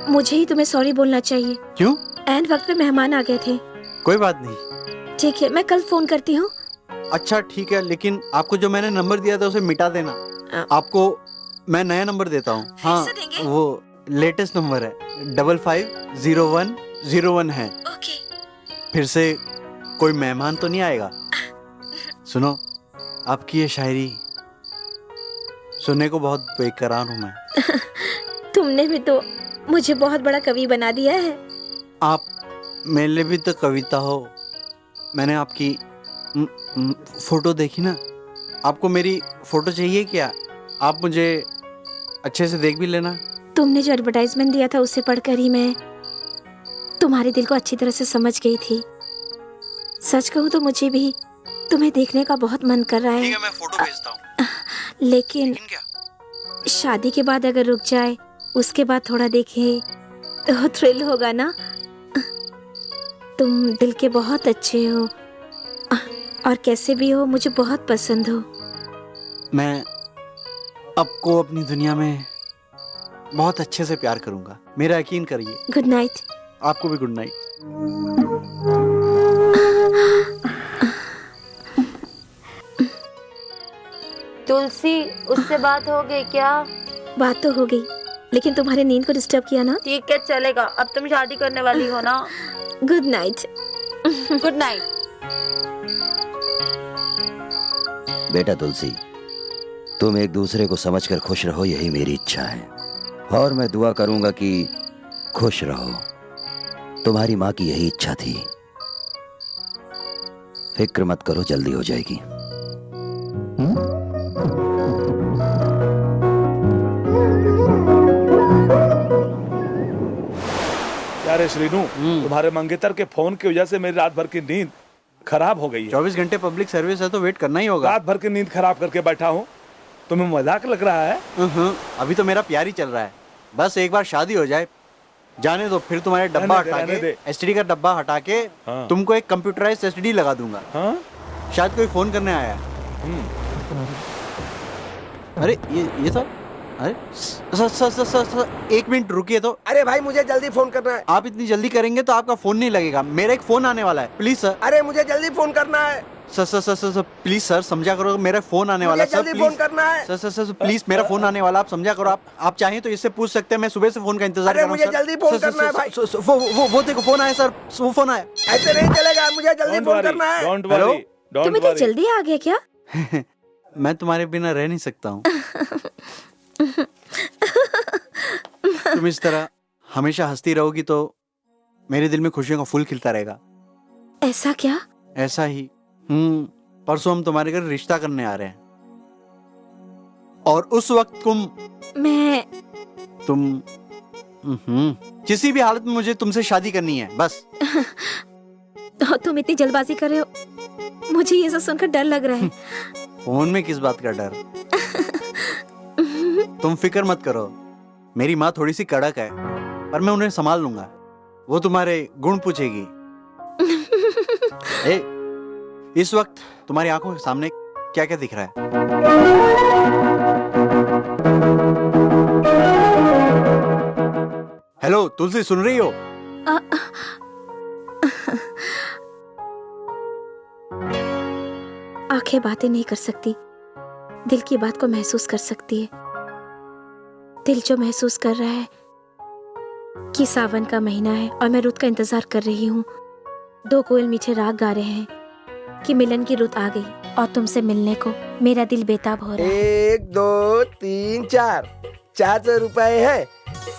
मुझे ही तुम्हें सॉरी बोलना चाहिए। क्यों? एंड वक्त पे मेहमान आ गए थे। कोई बात नहीं। ठीक है, मैं कल फोन करती हूँ। अच्छा ठीक है, लेकिन आपको जो मैंने नंबर दिया था उसे मिटा देना। आपको मैं नया नंबर देता हूँ। हाँ, वो लेटेस्ट नंबर है, 550101 है। ओके। फिर से कोई मेहमान तो नहीं आएगा? सुनो, आपकी ये शायरी सुनने को बहुत बेकरार हूँ मैं। तुमने भी तो मुझे बहुत बड़ा कवि बना दिया है। आप मेरे लिए भी तो कविता हो। मैंने आपकी फोटो देखी ना। आपको मेरी फोटो चाहिए क्या? आप मुझे अच्छे से देख भी लेना। तुमने जो एडवर्टाइजमेंट दिया था उसे पढ़कर ही मैं तुम्हारे दिल को अच्छी तरह से समझ गई थी। सच कहूँ तो मुझे भी तुम्हें देखने का बहुत मन कर रहा है। ठीक है, मैं फोटो भेजता हूँ। लेकिन शादी के बाद अगर रुक जाए, उसके बाद थोड़ा देखे तो थ्रिल होगा ना। तुम दिल के बहुत अच्छे हो और कैसे भी हो मुझे बहुत पसंद हो। मैं आपको अपनी दुनिया में बहुत अच्छे से प्यार करूंगा, मेरा यकीन करिए। Good night. आपको भी गुड नाइट। तुलसी, उससे बात हो गई क्या? बात तो हो गई, लेकिन तुम्हारे नींद को डिस्टर्ब किया ना। ठीक है, चलेगा। अब तुम शादी करने वाली हो ना। Good night. Good night. बेटा तुलसी, तुम एक दूसरे को समझकर खुश रहो, यही मेरी इच्छा है और मैं दुआ करूंगा कि खुश रहो। तुम्हारी माँ की यही इच्छा थी। फिक्र मत करो, जल्दी हो जाएगी। यार श्रीनू, तुम्हारे मंगेतर के फोन की वजह से मेरी रात भर की नींद खराब हो गई है। 24 घंटे पब्लिक सर्विस है तो वेट करना ही होगा। रात भर की नींद खराब करके बैठा हूँ। तुम्हें मजाक लग रहा है? अभी तो मेरा प्यार ही चल रहा है। बस एक बार शादी हो जाए, जाने दो, फिर तुम्हारे डब्बा हटा के, एसटीडी का डब्बा हटा के तुमको एक कंप्यूटराइज्ड एसटीडी लगा दूंगा। शायद कोई फोन करने आया है। अरे ये तो अरे सर, एक मिनट रुकिए तो। अरे भाई मुझे जल्दी फोन करना है। आप इतनी जल्दी करेंगे तो आपका फोन नहीं लगेगा। मेरा एक फोन आने वाला है, प्लीज सर। अरे मुझे जल्दी फोन करना है। सर प्लीज सर, समझा करो, मेरा फोन आने वाला है। जल्दी फोन करना है। सर प्लीज, मेरा फोन आने वाला, आप समझा करो। आप चाहें तो इससे पूछ सकते हैं, मैं सुबह से फोन का इंतजार कर रहा हूं। मुझे जल्दी फोन करना है भाई। वो देखो फोन आया सर, वो फोन आया। ऐसे नहीं चलेगा, मुझे जल्दी फोन करना है। तुम इतनी जल्दी आ गए क्या? मैं तुम्हारे बिना रह नहीं सकता हूँ। तुम इस तरह हमेशा हंसती रहोगी तो मेरे दिल में खुशियों का फूल खिलता रहेगा। ऐसा क्या? ऐसा ही। परसों हम तुम्हारे घर रिश्ता करने आ रहे हैं और उस वक्त तुम किसी भी हालत में मुझे तुमसे शादी करनी है, बस। तुम इतनी जल्दबाजी कर रहे हो, मुझे ये सब सुनकर डर लग रहा है। फोन में किस बात का डर? तुम फिक्र मत करो, मेरी माँ थोड़ी सी कड़क है पर मैं उन्हें संभाल लूंगा। वो तुम्हारे गुण पूछेगी। इस वक्त तुम्हारी आंखों के सामने क्या क्या दिख रहा है? हेलो तुलसी, सुन रही हो? आंखें बातें नहीं कर सकती, दिल की बात को महसूस कर सकती है। दिल जो महसूस कर रहा है कि सावन का महीना है और मैं रुत का इंतजार कर रही हूँ। दो कोयल मीठे राग गा रहे हैं कि मिलन की रुत आ गई और तुमसे मिलने को मेरा दिल बेताब हो रहा है। 1 2 3 4 400 रुपए है।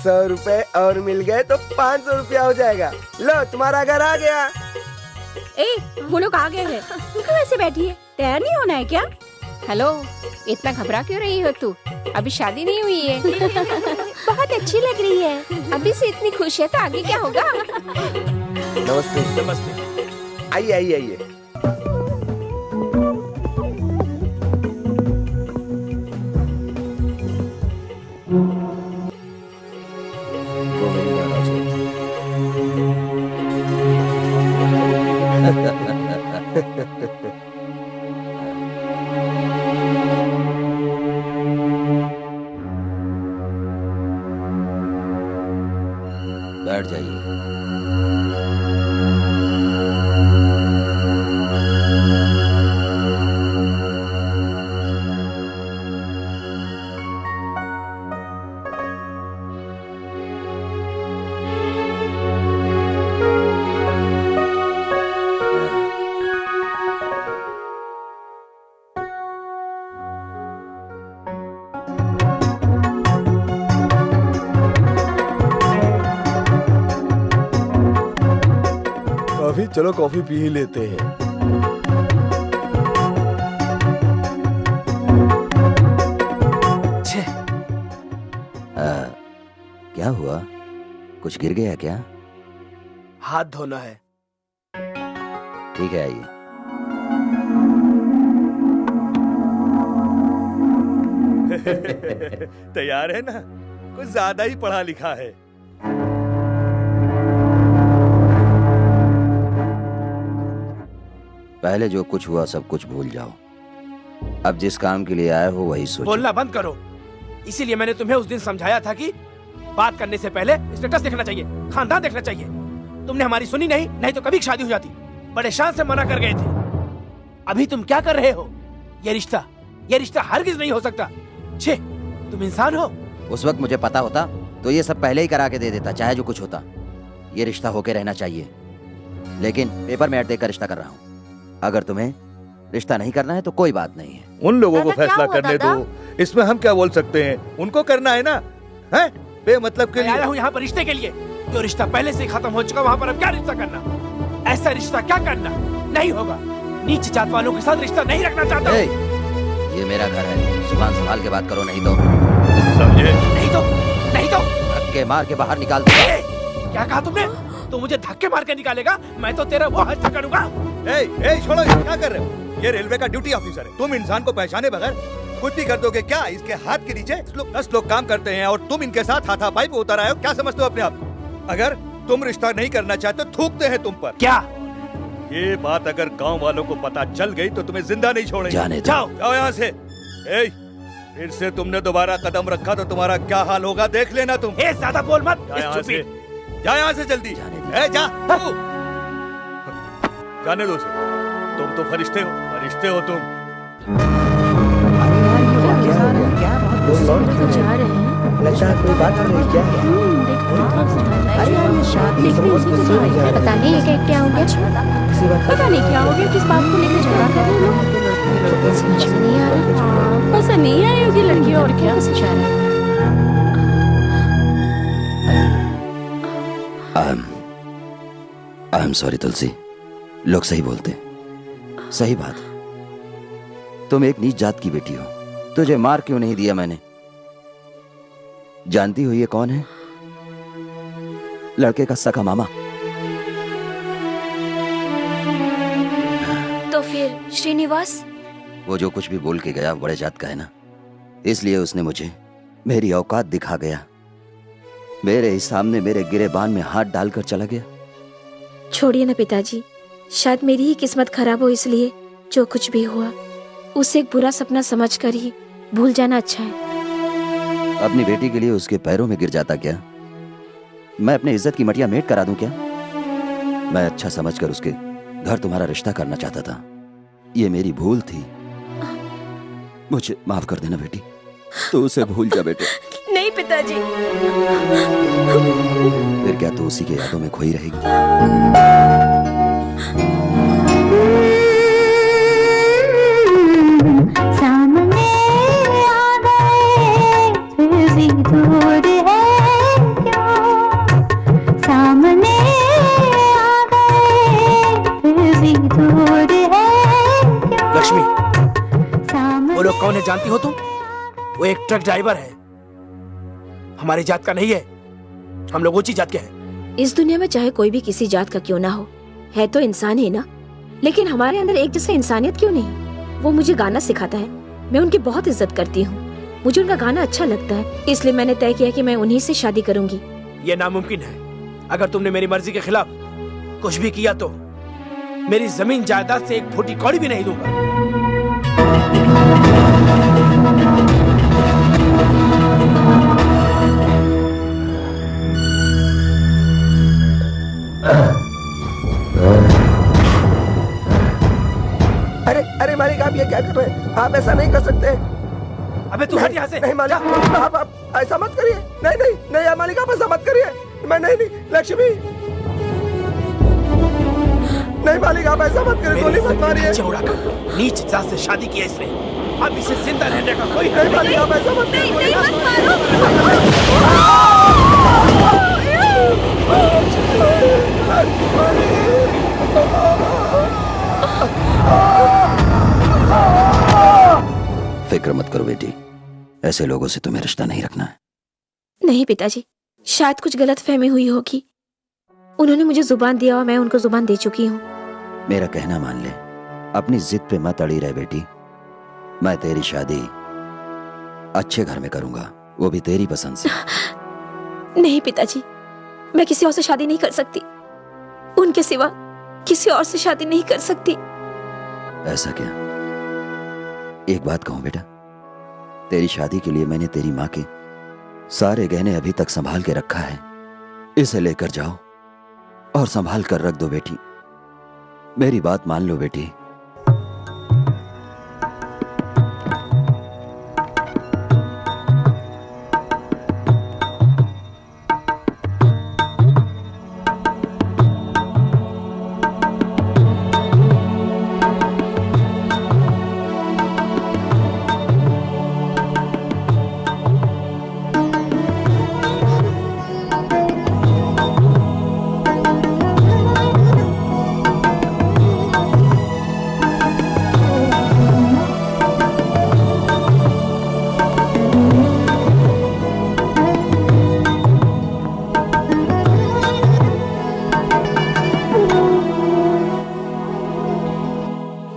100 रुपए और मिल गए तो 500 रुपया हो जाएगा। लो तुम्हारा घर आ गया। वो लोग आ गए हैं। तू क्यों ऐसे बैठी है? तैयार नहीं होना है क्या? हेलो, इतना घबरा क्यों रही हो तू? अभी शादी नहीं हुई है। बहुत अच्छी लग रही है। अभी से इतनी खुश है तो आगे क्या होगा? नमस्ते। नमस्ते। आइए आइए आइए। बैठ जाइए। चलो कॉफी पी ही लेते हैं। क्या हुआ? कुछ गिर गया क्या? हाथ धोना है। ठीक है, आइए। तैयार है ना? कुछ ज्यादा ही पढ़ा लिखा है। पहले जो कुछ हुआ सब कुछ भूल जाओ। अब जिस काम के लिए आए हो वही सोचो। बोलना बंद करो। इसीलिए मैंने तुम्हें उस दिन समझाया था कि बात करने से पहले स्टेटस देखना चाहिए, खानदान देखना चाहिए। तुमने हमारी सुनी नहीं, नहीं तो कभी शादी हो जाती। बड़े शान से मना कर गए थे। अभी तुम क्या कर रहे हो? ये रिश्ता हरगिज नहीं हो सकता। छे, तुम इंसान हो। उस वक्त मुझे पता होता तो ये सब पहले ही करा के दे देता, चाहे जो कुछ होता। ये रिश्ता होके रहना चाहिए, लेकिन पेपर में ऐड देकर रिश्ता कर रहा हूँ। अगर तुम्हें रिश्ता नहीं करना है तो कोई बात नहीं है। उन लोगों को फैसला करने दो, इसमें हम क्या बोल सकते हैं? उनको करना है ना, है? बेमतलब के लिए आया हूँ यहाँ पर रिश्ते के लिए। जो रिश्ता पहले से खत्म हो चुका, वहाँ पर अब क्या रिश्ता करना? ऐसा रिश्ता क्या करना? नहीं होगा। नीच जात वालों के साथ रिश्ता नहीं रखना चाहता। ये मेरा घर है, जुबान संभाल के बात करो, नहीं तो समझे? नहीं तो धक्के मार के बाहर निकाल दूंगा। क्या कहा तुमने? तो मुझे धक्के मार के निकालेगा? मैं तो तेरा वो हद करूंगा। छोड़ो, क्या कर रहे हो? ये रेलवे का ड्यूटी ऑफिसर है। तुम इंसान को पहचाने बगैर कुछ भी कर दोगे क्या? इसके हाथ के नीचे 10 लोग काम करते हैं और तुम इनके साथ हाथापाई पे उतर आए हो। क्या समझते हो अपने आप को? अगर तुम रिश्ता नहीं करना चाहते थूकते हैं तुम पर। क्या ये बात अगर गांव वालों को पता चल गई तो तुम्हें जिंदा नहीं छोड़ेंगे। जाओ यहाँ से। फिर से तुमने दोबारा कदम रखा तो तुम्हारा क्या हाल होगा देख लेना तुम। ज्यादा बोल मत। जा यहाँ से जल्दी। जा जाने दो उसे। तुम तो फरिश्ते हो तुम। जा रहे हैं। लगता है कोई बात कर रही है। पता नहीं है क्या हो गया, पता नहीं क्या हो गया, किस बात को लेकर झगड़ा कर रहे लोग, समझ में नहीं आ रहा। पसंद नहीं आई होगी लड़की, और क्या जा रहा है। आई एम सॉरी तुलसी। लोग सही बोलते, सही बात। तुम एक नीच जात की बेटी हो, तुझे मार क्यों नहीं दिया मैंने? जानती हो ये कौन है? लड़के का सका मामा। तो फिर श्रीनिवास? वो जो कुछ भी बोल के गया बड़े जात का है ना, इसलिए उसने मुझे मेरी औकात दिखा गया। मेरे ही सामने मेरे गिरेबान में हाथ डालकर चला गया। छोड़िए ना पिताजी, शायद मेरी ही किस्मत खराब हो, इसलिए जो कुछ भी हुआ उसे एक बुरा सपना समझकर ही भूल जाना अच्छा है। अपनी बेटी के लिए उसके पैरों में गिर जाता क्या? मैं अपनी इज्जत की मटिया मेट करा दूं क्या? मैं अच्छा समझकर उसके घर तुम्हारा रिश्ता करना चाहता था। ये मेरी भूल थी। मुझे माफ कर देना बेटी, तो उसे भूल जा बेटे। नहीं पिताजी। फिर क्या तू उसी के यादों में खोई रहेगी? सामने आ गए फिर भी दूर है क्यों? सामने आ गए फिर भी दूर है क्यों? लक्ष्मी, वो लोग कौन है जानती हो तुम? वो एक ट्रक ड्राइवर है, हमारी जात का नहीं है। हम लोग ऊंची जात के हैं। इस दुनिया में चाहे कोई भी किसी जात का क्यों ना हो, है तो इंसान ही ना। लेकिन हमारे अंदर एक जैसा इंसानियत क्यों नहीं? वो मुझे गाना सिखाता है, मैं उनकी बहुत इज्जत करती हूँ। मुझे उनका गाना अच्छा लगता है, इसलिए मैंने तय किया कि मैं उन्हीं से शादी करूंगी। ये नामुमकिन है। अगर तुमने मेरी मर्जी के खिलाफ कुछ भी किया तो मेरी जमीन जायदाद से एक फूटी कौड़ी भी नहीं दूंगा। अरे मालिक, आप ये क्या कर रहे हैं? आप ऐसा नहीं कर सकते। अबे तू हट यहाँ से। नहीं मालिक, आप ऐसा मत करिए। नहीं नहीं नहीं मालिक, आप ऐसा मत करिए। मैं नहीं लक्ष्मी, नहीं मालिक, आप ऐसा मत करिए। गोली मत मारिए। नीच जात से शादी की है इसने, अब इसे जिंदा रहने का कोई नहीं मालिक, आप ऐसा मत करिए। नहीं मत मारो। फिक्र मत करो बेटी, ऐसे लोगों से तुम्हें रिश्ता नहीं रखना है। नहीं पिताजी, शायद कुछ गलत फहमी हुई होगी। उन्होंने मुझे जुबान दिया और मैं उनको जुबान दे चुकी हूँ। मेरा कहना मान ले, अपनी जिद पे मत अड़ी रहे बेटी। मैं तेरी शादी अच्छे घर में करूंगा, वो भी तेरी पसंद से। नहीं पिताजी, मैं किसी और से शादी नहीं कर सकती। उनके सिवा किसी और से शादी नहीं कर सकती। ऐसा क्या? एक बात कहूं बेटा, तेरी शादी के लिए मैंने तेरी माँ के सारे गहने अभी तक संभाल के रखा है। इसे लेकर जाओ और संभाल कर रख दो बेटी। मेरी बात मान लो बेटी।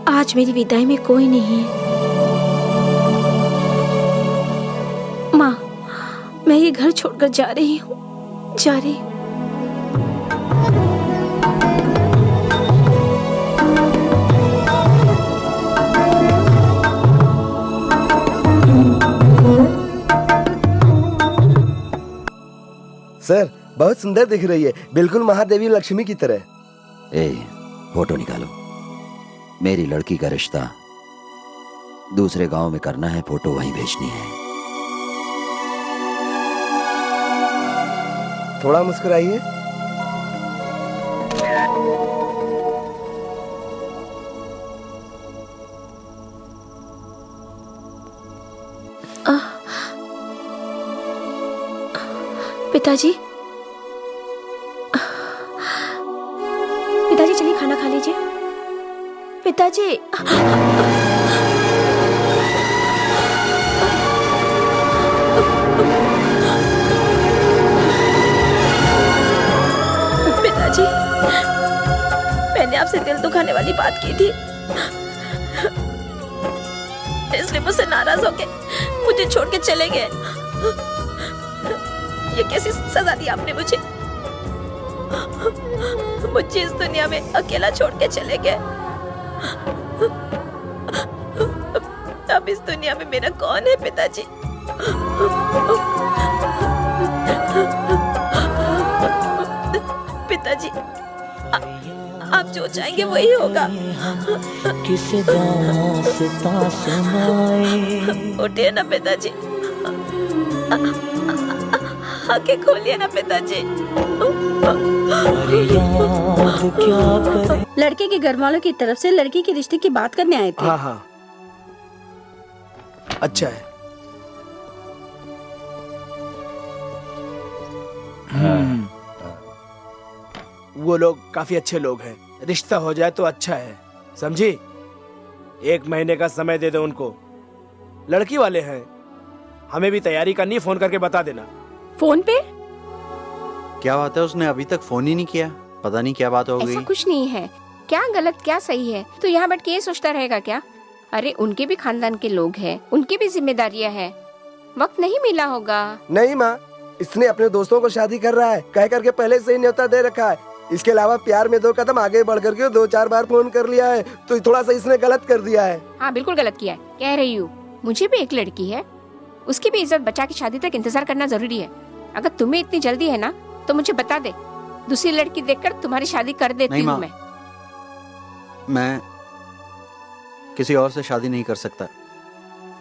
आज मेरी विदाई में कोई नहीं है। माँ, मैं ये घर छोड़कर जा रही हूँ, जा रही हूँ। सर, बहुत सुंदर दिख रही है, बिल्कुल महादेवी लक्ष्मी की तरह। ए, फोटो निकालो। मेरी लड़की का रिश्ता दूसरे गांव में करना है, फोटो वहीं भेजनी है। थोड़ा मुस्कुराइए। पिताजी, पिताजी चलिए खाना खा लीजिए। पिताजी, पिताजी, मैंने आपसे दिल दुखाने वाली बात की थी, इसलिए मुझसे नाराज होके मुझे छोड़ के चले गए। ये कैसी सजा दी आपने मुझे? मुझे इस दुनिया में अकेला छोड़ के चले गए। अब इस दुनिया में मेरा कौन है पिताजी? पिताजी, आप जो चाहेंगे वही होगा। किसे दास्तां सुनाए। उठिए ना पिताजी, आंखें खोलिए ना पिताजी। लड़के के घर वालों की तरफ से लड़की के रिश्ते की बात करने आए थे। हाँ हाँ, अच्छा है। वो लोग काफी अच्छे लोग हैं, रिश्ता हो जाए तो अच्छा है, समझी? 1 महीने का समय दे दो उनको। लड़की वाले हैं, हमें भी तैयारी करनी, फोन करके बता देना। फोन पे? क्या बात है, उसने अभी तक फोन ही नहीं किया। पता नहीं क्या बात हो गई। ऐसा कुछ नहीं है, क्या गलत क्या सही है तो यहाँ बैठ के ये सोचता रहेगा क्या? अरे उनके भी खानदान के लोग हैं, उनकी भी जिम्मेदारियाँ हैं, वक्त नहीं मिला होगा। नहीं माँ, इसने अपने दोस्तों को शादी कर रहा है कह करके पहले से ही न्योता दे रखा है। इसके अलावा प्यार में 2 कदम आगे बढ़ करके 2-4 बार फोन कर लिया है, तो थोड़ा सा इसने गलत कर दिया है। हाँ बिल्कुल गलत किया है, कह रही हूँ। मुझे भी एक लड़की है, उसकी भी इज्जत बचा के शादी तक इंतजार करना जरूरी है। अगर तुम्हें इतनी जल्दी है ना तो मुझे बता दे, दूसरी लड़की देखकर तुम्हारी शादी कर देती हूँ। मैं किसी और से शादी नहीं कर सकता।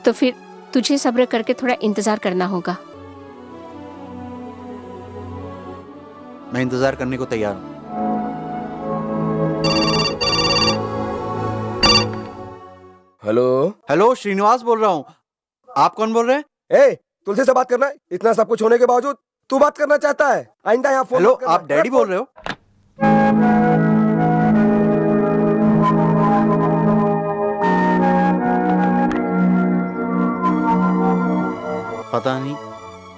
तो फिर तुझे सब्र करके थोड़ा इंतजार करना होगा। मैं इंतजार करने को तैयार हूँ। हेलो हेलो, श्रीनिवास बोल रहा हूँ। आप कौन बोल रहे हैं? ए, तुलसी से बात करना है? इतना सब कुछ होने के बावजूद तू बात करना चाहता है? आइंदा यहाँ फोन। हेलो, आप डैडी बोल रहे हो? पता नहीं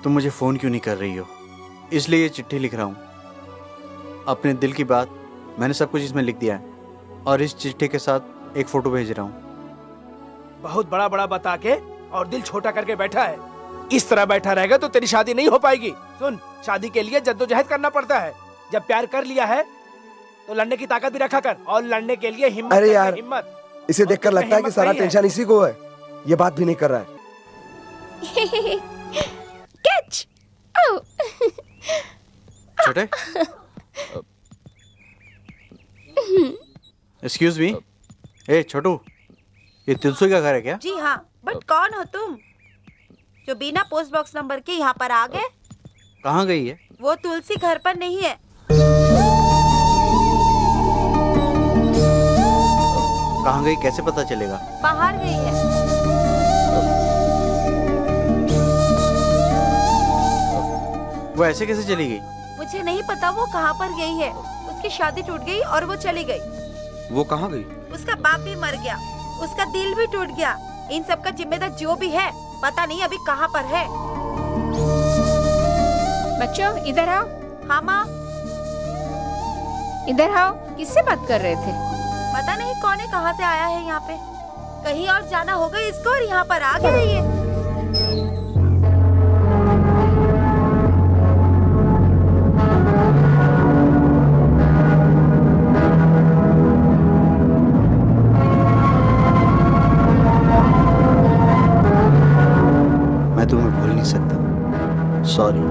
तुम मुझे फोन क्यों नहीं कर रही हो, इसलिए ये चिट्ठी लिख रहा हूँ। अपने दिल की बात मैंने सब कुछ इसमें लिख दिया है और इस चिट्ठी के साथ एक फोटो भेज रहा हूँ। बहुत बड़ा बड़ा बता के और दिल छोटा करके बैठा है। इस तरह बैठा रहेगा तो तेरी शादी नहीं हो पाएगी। सुन, शादी के लिए जद्दोजहद करना पड़ता है। जब प्यार कर लिया है तो लड़ने की ताकत भी रखा कर, और लड़ने के लिए हिम्मत। अरे यार, हिम्मत। इसे देखकर लगता है कि सारा टेंशन इसी को है। ये बात भी नहीं कर रहा है। कैच। छोटे, एक्सक्यूज मी। ए छोटू, ये तुलसी का घर है क्या? जी हाँ, बट कौन हो तुम जो बिना पोस्ट बॉक्स नंबर के यहाँ पर आ गए? कहाँ गई है? वो तुलसी घर पर नहीं है। कहाँ गई कैसे पता चलेगा? बाहर गई है। वो ऐसे कैसे चली गई? मुझे नहीं पता वो कहाँ पर गई है। उसकी शादी टूट गई और वो चली गई। वो कहाँ गई? उसका बाप भी मर गया, उसका दिल भी टूट गया। इन सब का जिम्मेदार जो भी है पता नहीं अभी कहाँ पर है। बच्चों इधर आओ। हाँ माँ। इधर आओ, किससे बात कर रहे थे? पता नहीं कौन है, कहाँ से आया है यहाँ पे। कहीं और जाना होगा इसको और यहाँ पर आ गई है। मैं तुम्हें भूल नहीं सकता, सॉरी।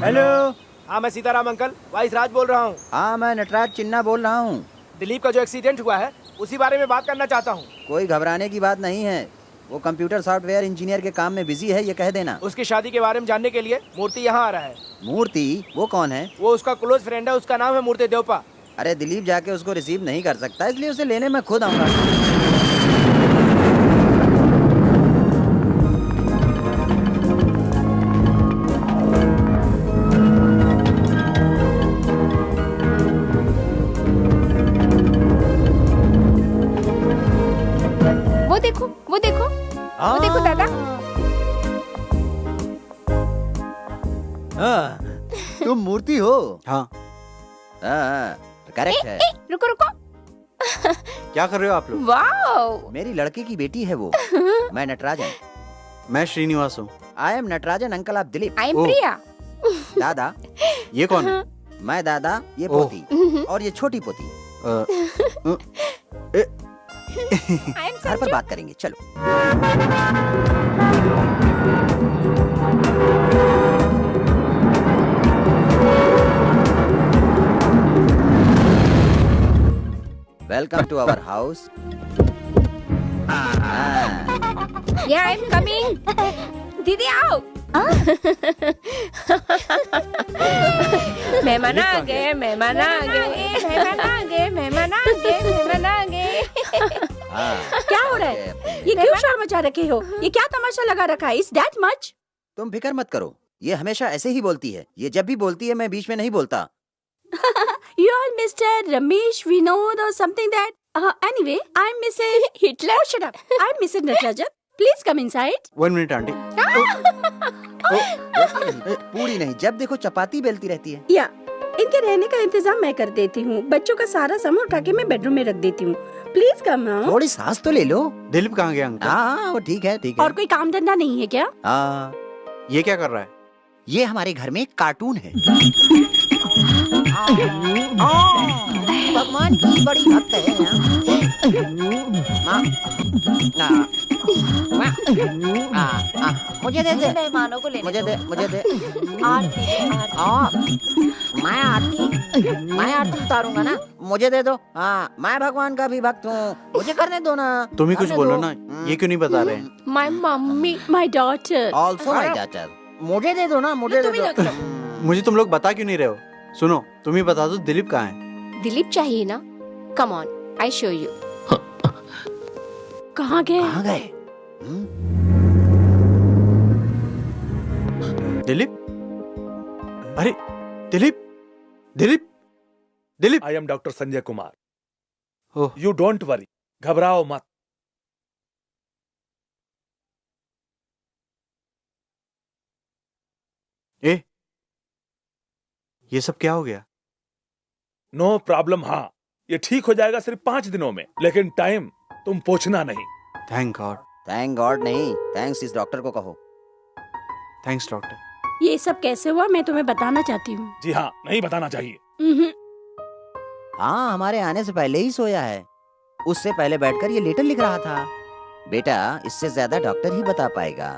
हेलो, हाँ मैं सीताराम अंकल, वाइस राज बोल रहा हूँ। हाँ मैं नटराज चिन्ना बोल रहा हूँ। दिलीप का जो एक्सीडेंट हुआ है उसी बारे में बात करना चाहता हूँ। कोई घबराने की बात नहीं है, वो कंप्यूटर सॉफ्टवेयर इंजीनियर के काम में बिजी है, ये कह देना। उसकी शादी के बारे में जानने के लिए मूर्ति यहाँ आ रहा है। मूर्ति? वो कौन है? वो उसका क्लोज फ्रेंड है, उसका नाम है मूर्ति देवपा। अरे दिलीप जाके उसको रिसीव नहीं कर सकता, इसलिए उसे लेने मैं खुद आऊंगा। वो देखो, वो देखो, वो देखो दादा। तुम मूर्ति हो? हाँ करेक्ट है। रुको रुको। क्या कर रहे हो आप लोग? वाओ, मेरी लड़की की बेटी है वो। मैं नटराजन। मैं श्रीनिवास हूँ। आई एम नटराजन, अंकल आप दिलीप। आई एम प्रिया। दादा। ये कौन है? मैं दादा, ये पोती और ये छोटी पोती। घर पर बात करेंगे, चलो। Welcome to our house. या आई एम कमिंग। दीदी आओ। मेहमान आ गए, मेहमान आ गए, मेहमान आ गए, मेहमान आ गए, मेहमान आ गए। क्या हो रहा है? ये क्यों शोर मचा रखे हो? ये क्या तमाशा लगा रखा है? Is that much? तुम फिक्र मत करो, ये हमेशा ऐसे ही बोलती है। ये जब भी बोलती है मैं बीच में नहीं बोलता। You are Mr. Ramesh Vinod or something that. Anyway, I'm Mrs. Hitler. Oh, shut up. I'm Mrs. Natarajan. Please come inside. 1 minute aunty. पूरी नहीं, जब देखो चपाती बेलती रहती है। या इनके रहने का इंतजाम मैं कर देती हूँ। बच्चों का सारा सामान उठा के मैं बेडरूम में रख देती हूँ। Please come. थोड़ी सांस तो ले लो। दिलीप कहाँ गया अंकल? हाँ वो ठीक है, ठीक है। और कोई काम धंधा नहीं है क्या? हाँ। ये क्या कर रहा है? ये हमारे घर में एक कार्टून है। भगवान की बड़ी भक्त है। मुझे दे दे, मेहमानों को लेने मुझे दे, मुझे दे। मैं आरती उतारूंगा ना, मुझे दे दो। हाँ मैं भगवान का भी भक्त हूँ, मुझे करने दो ना। तुम ही कुछ बोलो ना, ये क्यों नहीं बता रहे? My mummy, my daughter, also my daughter. मुझे दे दो ना, मुझे दे दो। मुझे तुम लोग बता क्यों नहीं रहे हो? सुनो, तुम ही बता दो दिलीप कहाँ है? दिलीप चाहिए ना? Come on, I show you. कहाँ गए? कहाँ गए? दिलीप, अरे Dilip, Dilip, Dilip. I am doctor Sanjay Kumar. Oh, you don't worry, घबराओ मत। ये सब क्या हो गया? No problem. हाँ, ये ठीक हो जाएगा सिर्फ 5 दिनों में, लेकिन टाइम तुम पूछना नहीं। Thank God. थैंक गॉड नहीं, थैंक्स इस डॉक्टर को कहो। Thanks doctor. ये सब कैसे हुआ मैं तुम्हें बताना चाहती हूँ। जी हाँ, नहीं बताना चाहिए। हाँ, हमारे आने से पहले ही सोया है। उससे पहले बैठकर ये लेटर लिख रहा था। बेटा, इससे ज्यादा डॉक्टर ही बता पाएगा।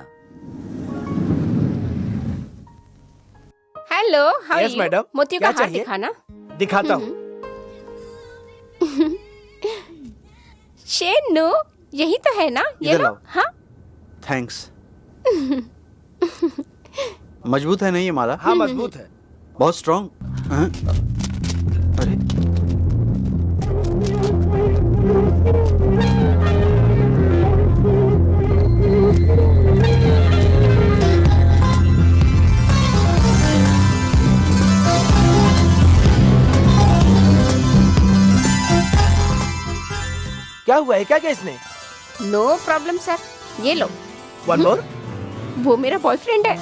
हेलो, हाउ यस मैडम, मोतियों का क्या हार चाहिए? दिखाना। दिखाता हूँ। शेनू, यही तो है ना? ये इधर लो। लाओ। हाँ। थैंक्स। मजबूत है नहीं ये माला? हाँ, मजबूत है। बहुत स्ट्रॉन्ग। अरे क्या हुआ है? क्या क्या इसने? नो प्रॉब्लम सर, ये लो। One more. वो मेरा बॉयफ्रेंड है।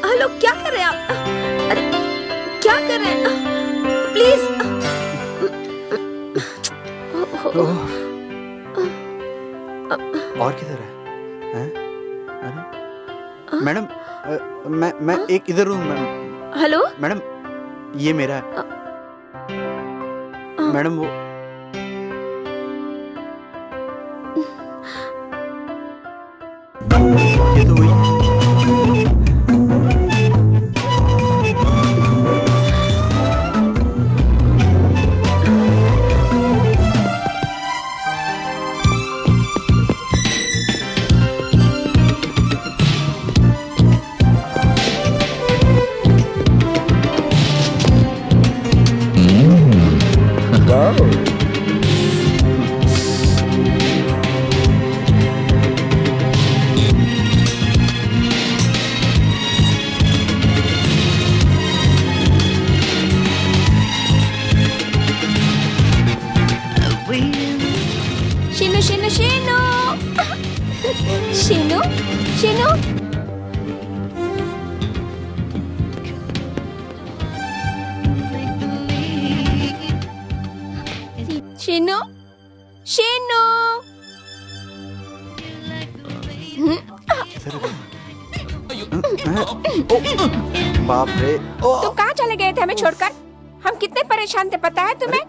हेलो, क्या कर रहे हैं आप? अरे क्या कर रहे हैं? प्लीज। और किधर है? अरे मैडम, मैं एक इधर हूँ। हेलो मैडम, ये मेरा है। मैडम वो ये तो वही। शीनू शीनू शीनू शीनू शीनू शीनू शीनू। बाप रे। तुम कहाँ चले गए थे हमें छोड़कर? हम कितने परेशान थे पता है तुम्हें?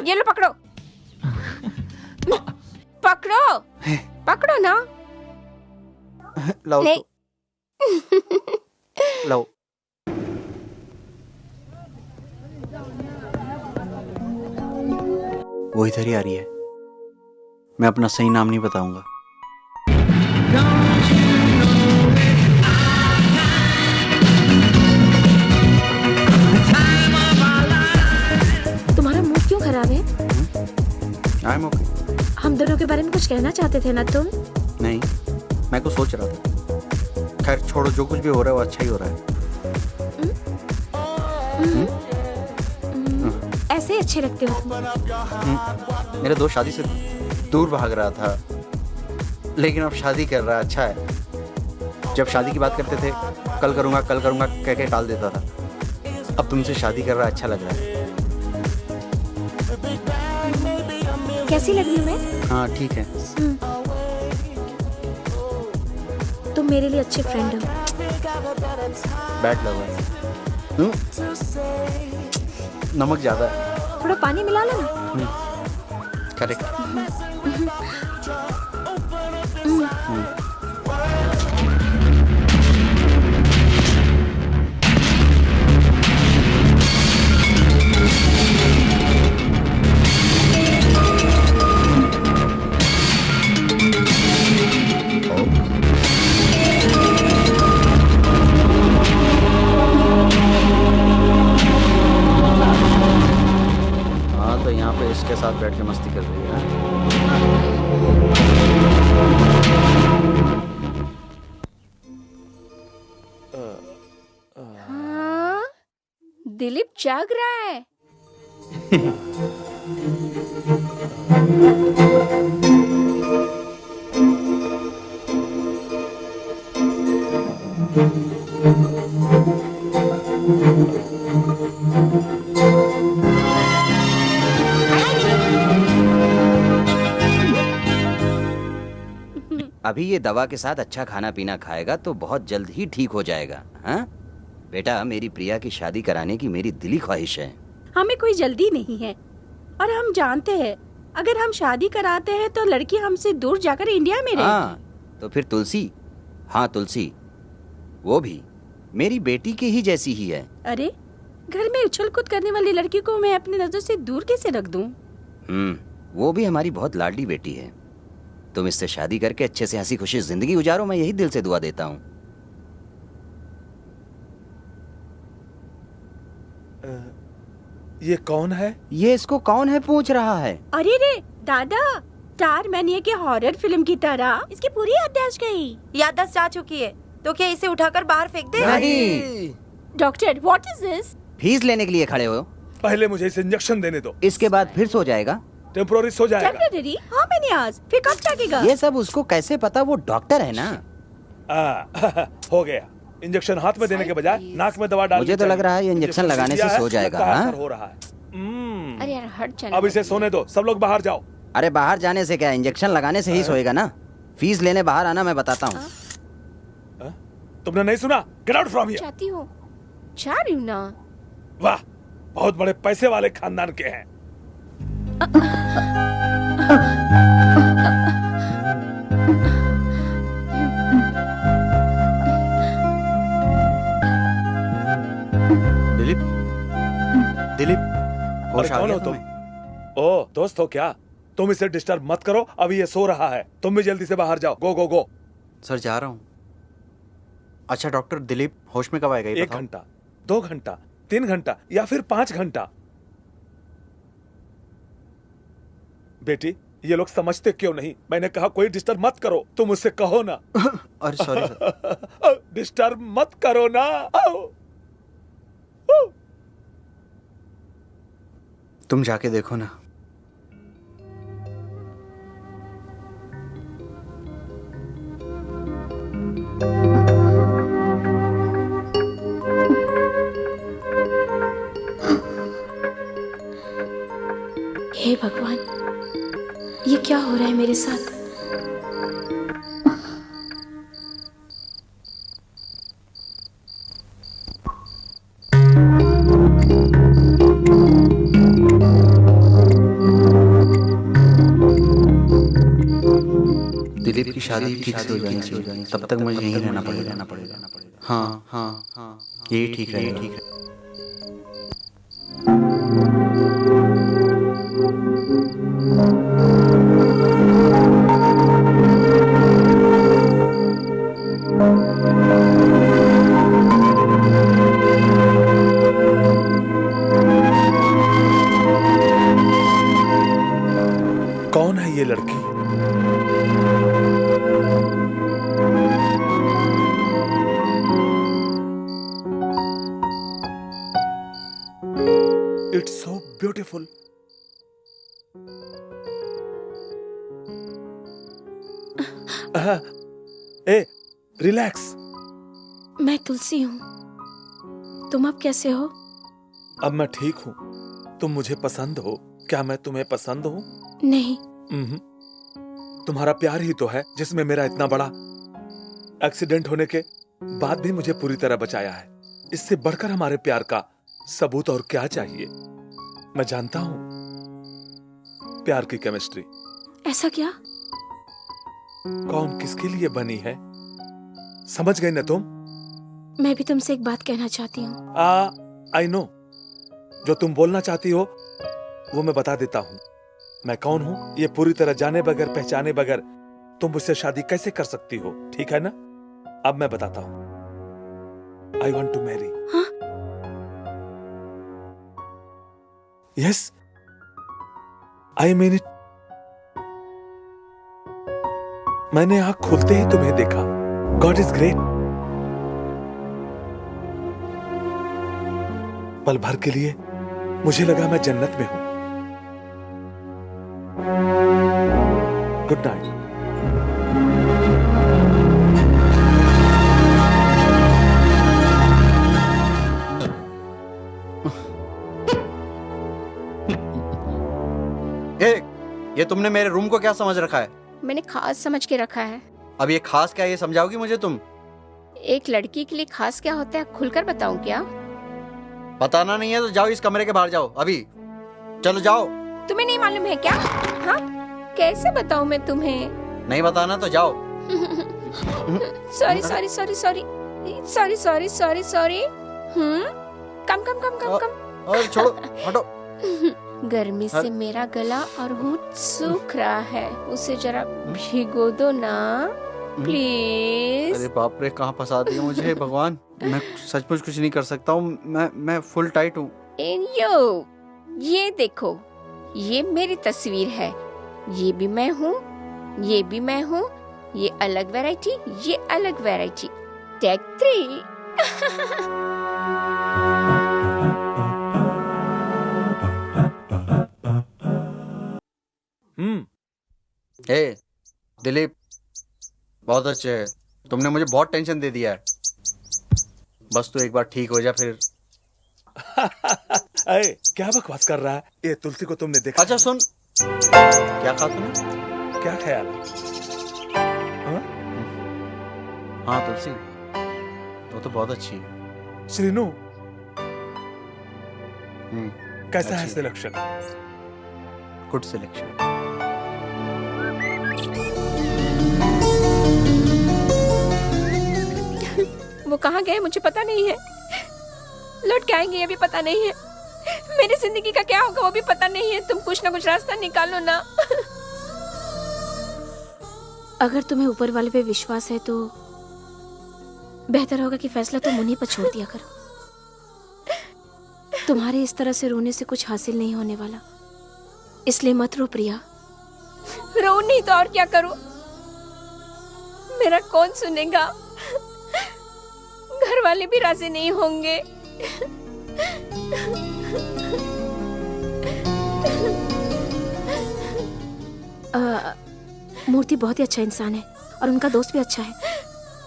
ये लो पकड़ो। पकड़ो पकड़ो ना। लाओ नहीं। तो लाओ। वो इधर ही आ रही है। मैं अपना सही नाम नहीं बताऊंगा। तुम्हारा मूड क्यों खराब है? I am okay. हम दोनों के बारे में कुछ कहना चाहते थे ना तुम? नहीं, मैं कुछ सोच रहा था। खैर छोड़ो, जो कुछ भी हो रहा है वो अच्छा ही हो रहा है। ऐसे ही अच्छे लगते हो तुम। मेरा दोस्त शादी से दूर भाग रहा था, लेकिन अब शादी कर रहा है। अच्छा है। जब शादी की बात करते थे, कल करूंगा कह के टाल देता था। अब तुमसे शादी कर रहा है, अच्छा लग रहा है। कैसी लग रही हूँ मैं? हाँ ठीक है। तुम मेरे लिए अच्छे फ्रेंड हो। बैड लव है। नमक ज्यादा है। थोड़ा पानी मिला लेना। करेक्ट। बैठ के मस्ती कर रही है। हाँ, दिलीप जाग रहा है। अभी ये दवा के साथ अच्छा खाना पीना खाएगा तो बहुत जल्द ही ठीक हो जाएगा। हाँ बेटा, मेरी प्रिया की शादी कराने की मेरी दिली ख्वाहिश है। हमें कोई जल्दी नहीं है और हम जानते हैं अगर हम शादी कराते हैं तो लड़की हमसे दूर जाकर इंडिया में रहेगी। हाँ, तो फिर तुलसी, हाँ तुलसी, वो भी मेरी बेटी की ही जैसी ही है। अरे घर में उछल कूद करने वाली लड़की को मैं अपनी नजर से दूर कैसे रख दूं? वो भी हमारी बहुत लाडली बेटी है। तुम इससे शादी करके अच्छे से हंसी खुशी जिंदगी गुजारो, मैं यही दिल से दुआ देता हूँ। ये कौन है? ये इसको कौन है पूछ रहा है। अरे रे दादा, स्टार मैनिया के हॉरर फिल्म की तरह इसकी पूरी याददाश्त गई। याददाश्त जा चुकी है तो क्या इसे उठाकर बाहर फेंक दे? नहीं। Doctor, what is this? Fees लेने के लिए खड़े हो? पहले मुझे इस इंजेक्शन देने दो। इसके बाद फिर सो जाएगा। टेम्पोररी सो जाएगा। टेम्परेरी? How many hours? फिर कब जागेगा? ये सब उसको कैसे पता? वो डॉक्टर है ना। हो गया। इंजेक्शन हाथ में देने के बजाय नाक में दवा डाल। मुझे तो लग रहा है ये इंजेक्शन लगाने से सो जाएगा। हो रहा है। अरे यार हट जाना। अब इसे सोने दो, सब लोग बाहर जाओ। अरे बाहर जाने से क्या, इंजेक्शन लगाने से ही सोएगा ना। फीस लेने बाहर आना, मैं बताता हूँ। तुमने नहीं सुना? Get out from here. चाहती हूँ, जा रही हूँ ना। वाह, बहुत बड़े पैसे वाले खानदान के हैं। दिलीप, दिलीप, होश आ कौन गया हो तुम? तुम्हें? ओ दोस्त हो क्या? तुम इसे डिस्टर्ब मत करो, अभी ये सो रहा है। तुम भी जल्दी से बाहर जाओ। गो गो गो। सर जा रहा हूँ। अच्छा डॉक्टर, दिलीप होश में कब आएगा ये 1 घंटा, 2 घंटा, 3 घंटा या फिर 5 घंटा। बेटी, ये लोग समझते क्यों नहीं? मैंने कहा कोई डिस्टर्ब मत करो, तुम उससे कहो ना। अरे सॉरी सर। डिस्टर्ब मत करो ना। तुम जाके देखो ना। हे भगवान, ये क्या हो रहा है मेरे साथ? दिलीप की शादी ठीक से हो जानी चाहिए, तब तक मुझे यहीं रहना पड़ेगा। हाँ हाँ हाँ, यही ठीक रहेगा। ठीक है। कौन है ये लड़की? It's so beautiful. A, relax. मैं तुलसी हूँ। तुम अब कैसे हो? अब मैं ठीक हूँ। तुम मुझे पसंद हो? क्या मैं तुम्हें पसंद हूँ? नहीं। तुम्हारा प्यार ही तो है जिसमें मेरा इतना बड़ा एक्सीडेंट होने के बाद भी मुझे पूरी तरह बचाया है। इससे बढ़कर हमारे प्यार का सबूत और क्या चाहिए? मैं जानता हूँ प्यार की केमिस्ट्री। ऐसा क्या? कौन किसके लिए बनी है, समझ गई ना तुम? मैं भी तुमसे एक बात कहना चाहती हूँ। आई नो, जो तुम बोलना चाहती हो वो मैं बता देता हूँ। मैं कौन हूँ ये पूरी तरह जाने बगैर पहचाने बगैर तुम मुझसे शादी कैसे कर सकती हो? ठीक है ना? अब मैं बताता हूँ। I want to marry. Yes, I mean it. मैंने आंख खोलते ही तुम्हें देखा। God is great. पल भर के लिए मुझे लगा मैं जन्नत में हूं। Good night. ये तुमने मेरे रूम को क्या समझ रखा है? मैंने खास समझ के रखा है। अब ये खास क्या है, ये समझाओगी मुझे तुम? एक लड़की के लिए खास क्या होता है खुलकर बताऊं क्या? बताना नहीं है तो जाओ, इस कमरे के बाहर जाओ अभी। चलो जाओ। तुम्हें नहीं मालूम है क्या? हाँ, कैसे बताऊं मैं तुम्हें? नहीं बताना तो जाओ। Sorry sorry sorry sorry sorry sorry sorry sorry. कम कम कम कम कम। और छोड़ो, हटो। गर्मी से मेरा गला और होंठ सूख रहा है, उसे जरा भिगो दो ना प्लीज। अरे बाप रे, कहाँ फंसा दिया मुझे भगवान। मैं सचमुच कुछ नहीं कर सकता हूँ। मैं फुल टाइट हूँ। ये देखो, ये मेरी तस्वीर है। ये भी मैं हूँ, ये भी मैं हूँ। ये अलग वैरायटी, ये अलग वैरायटी। टेक 3। हे दिलीप, बहुत अच्छे है। तुमने मुझे बहुत टेंशन दे दिया है। बस तू एक बार ठीक हो जा फिर। अरे क्या बकवास कर रहा है? ये तुलसी को तुमने देखा? अच्छा सुन, क्या कहा तूने? क्या ख्याल है? हाँ तुलसी, तो बहुत अच्छी है। श्रीनू, कैसा है सिलेक्शन? Good selection. वो कहाँ गए मुझे पता नहीं है। लौट के आएंगे ये भी पता नहीं है। मेरी जिंदगी का क्या होगा वो भी पता नहीं है। तुम कुछ ना कुछ रास्ता निकालो ना। अगर तुम्हें ऊपर वाले पे विश्वास है तो बेहतर होगा कि फैसला तुम उन्हीं पर छोड़ दिया करो। तुम्हारे इस तरह से रोने से कुछ हासिल नहीं होने वाला, इसलिए मत रो प्रिया। रो नहीं तो और क्या करूं? मेरा कौन सुनेगा? घर वाले भी राजी नहीं होंगे। मूर्ति बहुत ही अच्छा इंसान है और उनका दोस्त भी अच्छा है।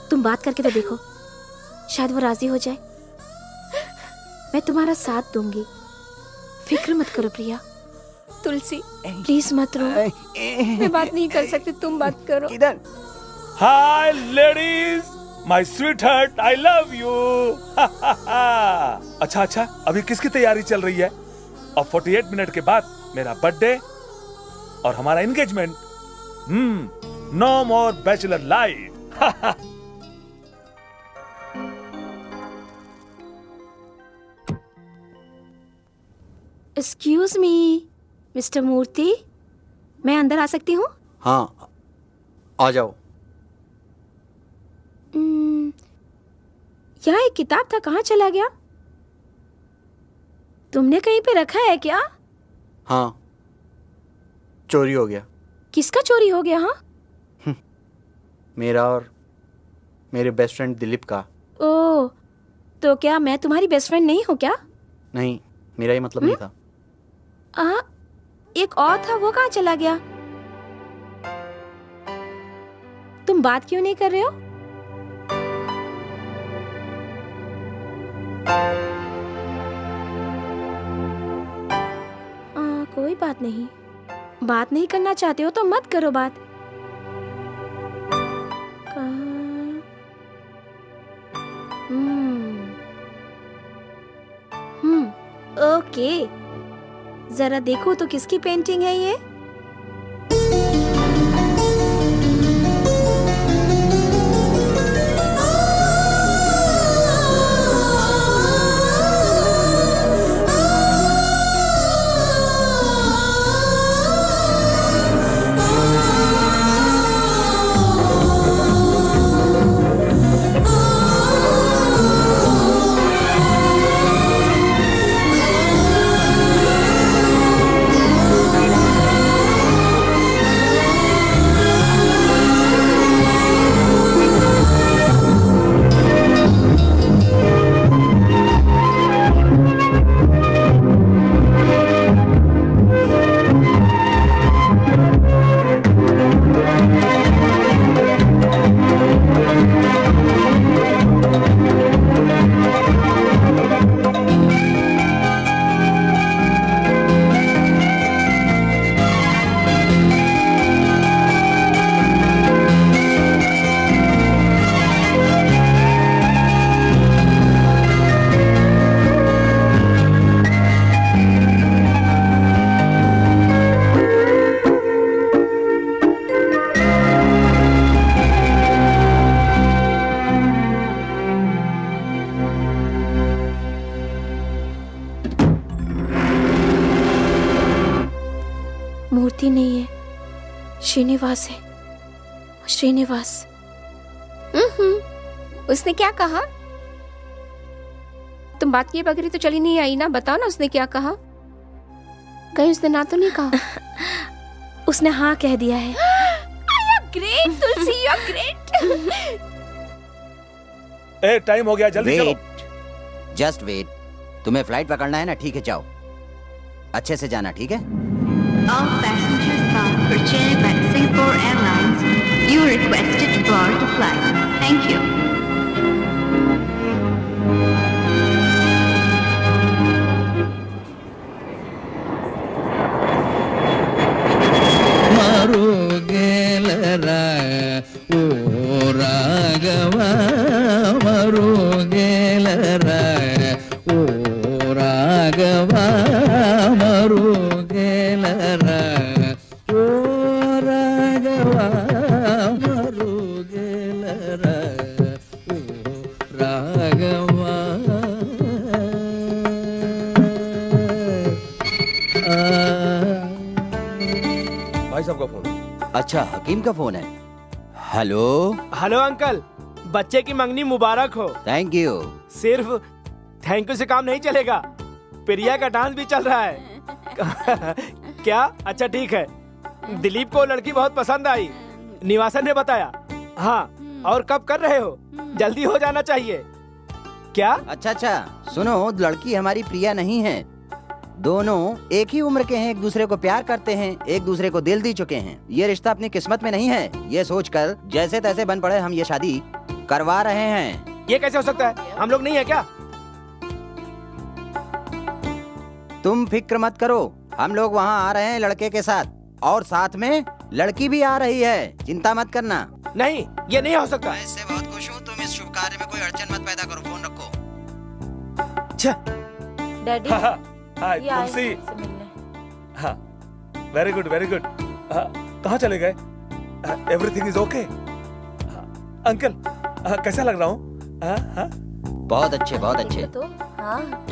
तुम बात करके तो देखो, शायद वो राजी हो जाए। मैं तुम्हारा साथ दूंगी, फिक्र मत करो प्रिया। तुलसी प्लीज मत रो। मैं बात नहीं कर सकती, तुम बात करो। किधर? हाय ladies, my sweet heart, I love you. अच्छा, अभी किसकी तैयारी चल रही है? और 48 मिनट के बाद मेरा बर्थडे और हमारा engagement. No more bachelor life. Excuse me mister Murthy, मैं अंदर आ सकती हूँ? हाँ आ जाओ। यहाँ एक किताब था, कहाँ चला गया? तुमने कहीं पे रखा है क्या? हाँ, चोरी हो गया। किसका चोरी हो गया? हाँ, मेरा और मेरे बेस्ट फ्रेंड दिलीप का। ओह, तो क्या मैं तुम्हारी बेस्ट फ्रेंड नहीं हूँ क्या? नहीं, मेरा ही मतलब नहीं था। एक और था, वो कहाँ चला गया? तुम बात क्यों नहीं कर रहे हो? कोई बात नहीं, बात नहीं करना चाहते हो तो मत करो बात। ओके, जरा देखो तो किसकी पेंटिंग है ये? श्रीनिवास है, श्रीनिवास। उसने क्या कहा? तुम बात किए बगैर तो चली नहीं आई ना, बताओ ना उसने क्या कहा? कहीं उसने ना तो नहीं कहा? उसने हाँ कह दिया है। Great Tulsi, you are great. ए, टाइम हो गया, जल्दी चलो। Just wait. तुम्हें फ्लाइट पकड़ना है ना? ठीक है, जाओ, अच्छे से जाना, ठीक है? All passengers bound for Chennai by Singapore Airlines, you are requested to board the flight. Thank you. ಮರುಗೇಲರ ಓ ರಾಘವ ಮರುಗೇಲರ ಓ ರಾಘವ ಮರುಗೇಲರ ಓ ರಾಘವ ಮರುಗೇಲರ ಓ ರಾಘವ भाई साहब का फोन। अच्छा, हकीम का फोन है। हेलो। हेलो अंकल, बच्चे की मंगनी मुबारक हो। Thank you. सिर्फ थैंक यू से काम नहीं चलेगा, प्रिया का डांस भी चल रहा है। क्या? अच्छा ठीक है। दिलीप को लड़की बहुत पसंद आई, निवासन ने बताया। हाँ, और कब कर रहे हो? जल्दी हो जाना चाहिए। क्या? अच्छा, सुनो, लड़की हमारी प्रिया नहीं है, दोनों एक ही उम्र के हैं, एक दूसरे को प्यार करते हैं, एक दूसरे को दिल दी चुके हैं। ये रिश्ता अपनी किस्मत में नहीं है, ये सोचकर जैसे तैसे बन पड़े हम ये शादी करवा रहे हैं। ये कैसे हो सकता है? हम लोग नहीं है क्या? तुम फिक्र मत करो, हम लोग वहाँ आ रहे हैं लड़के के साथ, और साथ में लड़की भी आ रही है, चिंता मत करना। नहीं, ये नहीं हो सकता। मैं इससे बहुत खुश हूँ, तुम इस शुभ कार्य में कोई अड़चन मत पैदा करो, फोन रखो। डैडी, हाय तुलसी। हाँ, वेरी गुड वेरी गुड। कहाँ चले गए? Everything is okay? अंकल, कैसा लग रहा हूँ? बहुत अच्छे, बहुत अच्छे। तो हाँ।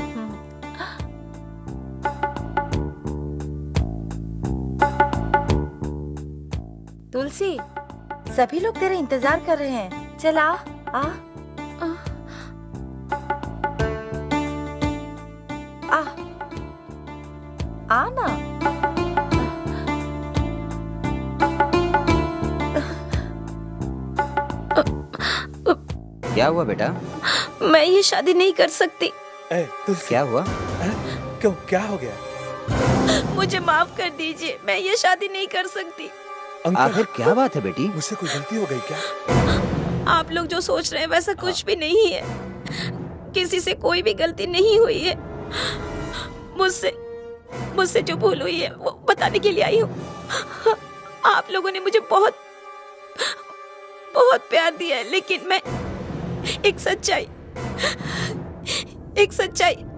तुलसी, सभी लोग तेरा इंतजार कर रहे हैं, चल आ आ आ आ ना। क्या हुआ बेटा? मैं ये शादी नहीं कर सकती। क्या हुआ? क्यों, क्या हो गया? मुझे माफ कर दीजिए, मैं ये शादी नहीं कर सकती। आखिर क्या बात है बेटी? मुझसे कोई गलती हो गई क्या? आप लोग जो सोच रहे हैं वैसा कुछ भी नहीं है, किसी से कोई भी गलती नहीं हुई है। मुझसे जो भूल हुई है वो बताने के लिए आई हूँ। आप लोगों ने मुझे बहुत बहुत प्यार दिया है, लेकिन मैं एक सच्चाई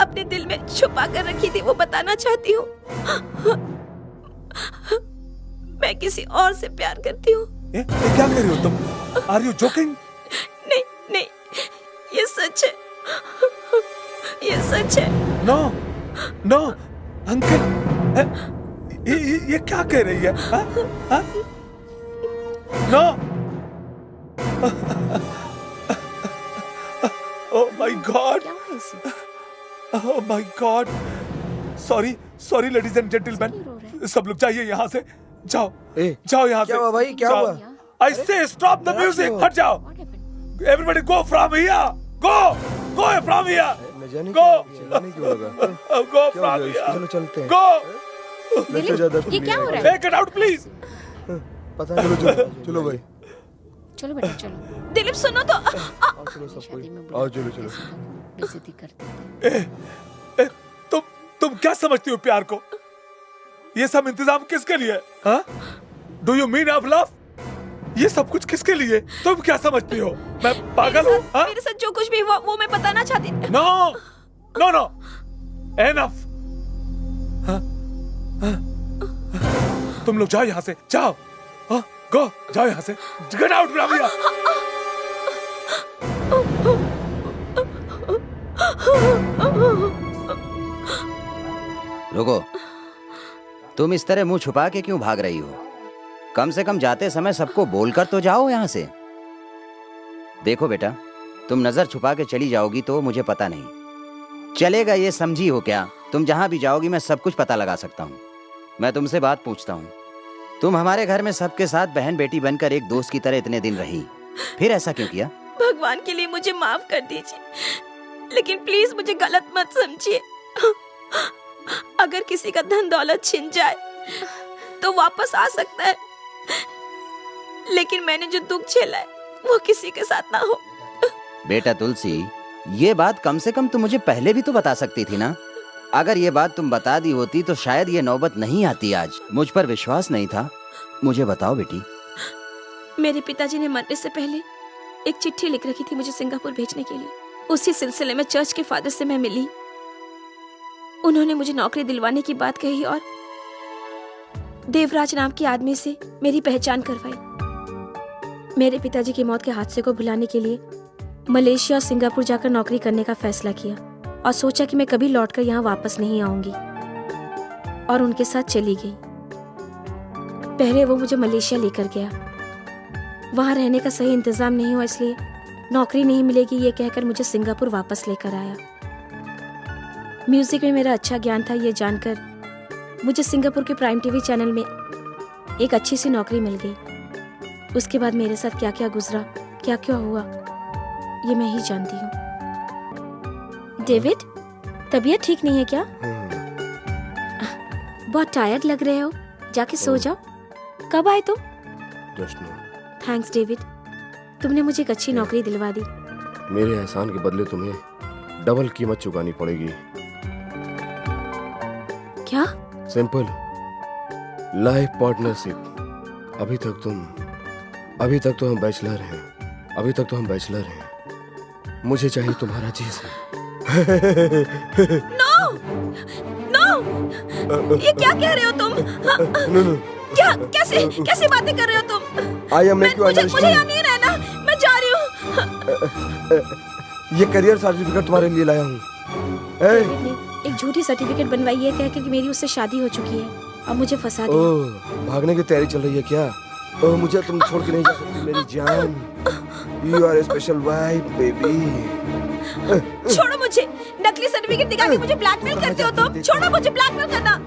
अपने दिल में छुपा कर रखी थी, वो बताना चाहती हूँ। मैं किसी और से प्यार करती हूँ। ये क्या कर रही हो तुम? Are you joking? नहीं, ये सच है, ये सच है। नो अंकल, ये क्या कह रही है? No. Oh my God, oh my God. Sorry ladies and gentleman, सब लोग जाइए यहाँ से, जाओ यहाँ से। क्या हुआ भाई, क्या हुआ? I say stop the music, हट जाओ। Everybody go from here, go from here, go from here, चलो चलते हैं। go। ये क्या हो रहा है? Get out please। पता नहीं, चलो भाई, चलो बेटा चलो। दिलीप सुनो तो। आओ चलो। बेइज्जती करते। तुम क्या समझती हो प्यार को? ये सब इंतजाम किसके लिए? हाँ? Do you mean of love? ये सब कुछ किसके लिए? तुम क्या समझती हो? मैं पागल हूँ? मेरे साथ जो कुछ भी हुआ वो मैं बताना चाहती थी। No, enough। तुम लोग जाओ यहाँ से, जाओ। Go, जाओ यहाँ से। Get out from here। रुको, तुम इस तरह मुंह छुपा के क्यों भाग रही हो? कम से कम जाते समय सबको बोलकर तो जाओ यहाँ से। देखो बेटा, तुम नजर छुपा के चली जाओगी तो मुझे पता नहीं चलेगा, ये समझी हो क्या? तुम जहाँ भी जाओगी मैं सब कुछ पता लगा सकता हूँ। मैं तुमसे बात पूछता हूँ, तुम हमारे घर में सबके साथ बहन बेटी बनकर एक दोस्त की तरह इतने दिन रही, फिर ऐसा क्यों किया? भगवान के लिए मुझे माफ कर दीजिए, लेकिन प्लीज मुझे गलत मत समझिए। अगर किसी का धन दौलत छिन जाए तो वापस आ सकता है, लेकिन मैंने जो दुख झेला है वो किसी के साथ ना हो। बेटा तुलसी, ये बात कम से कम तुम मुझे पहले भी तो बता सकती थी ना। अगर ये बात तुम बता दी होती तो शायद ये नौबत नहीं आती आज। मुझ पर विश्वास नहीं था। मुझे बताओ बेटी। मेरे पिताजी ने मरने से पहले एक चिट्ठी लिख रखी थी मुझे सिंगापुर भेजने के लिए। उसी सिलसिले में चर्च के फादर से मैं मिली। उन्होंने मुझे नौकरी दिलवाने की बात कही और देवराज नाम के आदमी से मेरी पहचान करवाई। मेरे पिताजी की मौत के हादसे को भुलाने के लिए मलेशिया और सिंगापुर जाकर नौकरी करने का फैसला किया और सोचा कि मैं कभी लौटकर यहाँ वापस नहीं आऊंगी, और उनके साथ चली गई। पहले वो मुझे मलेशिया लेकर गया। वहां रहने का सही इंतजाम नहीं हुआ, इसलिए नौकरी नहीं मिलेगी ये कहकर मुझे सिंगापुर वापस लेकर आया। म्यूजिक में मेरा अच्छा ज्ञान था ये जानकर मुझे सिंगापुर के प्राइम टीवी चैनल में एक अच्छी सी नौकरी मिल गई। उसके बाद मेरे साथ क्या क्या गुजरा, क्या क्या हुआ, ये मैं ही जानती हूँ। डेविड, तबीयत ठीक नहीं है क्या? बहुत टायर्ड लग रहे हो, जाके सो जाओ। कब आए तुम? थैंक्स डेविड, तुमने मुझे एक अच्छी नौकरी दिलवा दी। मेरे एहसान के बदले तुम्हें डबल कीमत चुकानी पड़ेगी। क्या? Simple life partnership. अभी तक तो हम बैचलर हैं। मुझे चाहिए तुम्हारा चीज। नो, ये क्या कह रहे हो तुम? क्या कैसे बातें कर रहे हो तुम? मुझे यहाँ नहीं रहना, मैं जा रही हूँ। ये करियर सर्टिफिकेट तुम्हारे लिए लाया हूँ। एक झूठी सर्टिफिकेट बनवाई है कहकर कि मेरी उससे शादी हो चुकी है और मुझे फंसा दिया। भागने की तैयारी चल रही है क्या? मुझे तुम छोड़ के नहीं जा सकती मेरी जान। You are a special wife, baby. छोड़ो मुझे, नकली सर्टिफिकेट दिखा के मुझे ब्लैकमेल करते हो तुम। छोड़ो मुझे ब्लैकमेल करना।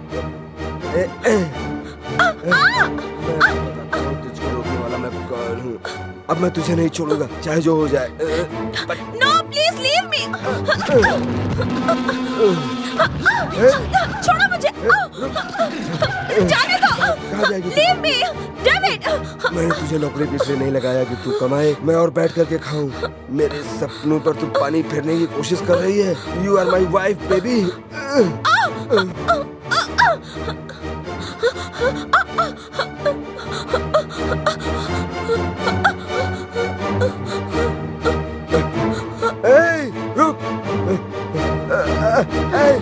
तुझको रोकने वाला मैं कौन हूँ? अब मैं तुझे नहीं छोड़ूंगा चाहे जो हो जाए। No, please leave me. छोड़ो मुझे, जाने दो। कहाँ जाएगी? Leave me, David. मैंने तुझे नौकरी इसलिए नहीं लगाया कि तू कमाए, मैं और बैठ करके खाऊं। मेरे सपनों पर तू पानी फेरने की कोशिश कर रही है। You are my wife, baby. Hey, रुक। Hey.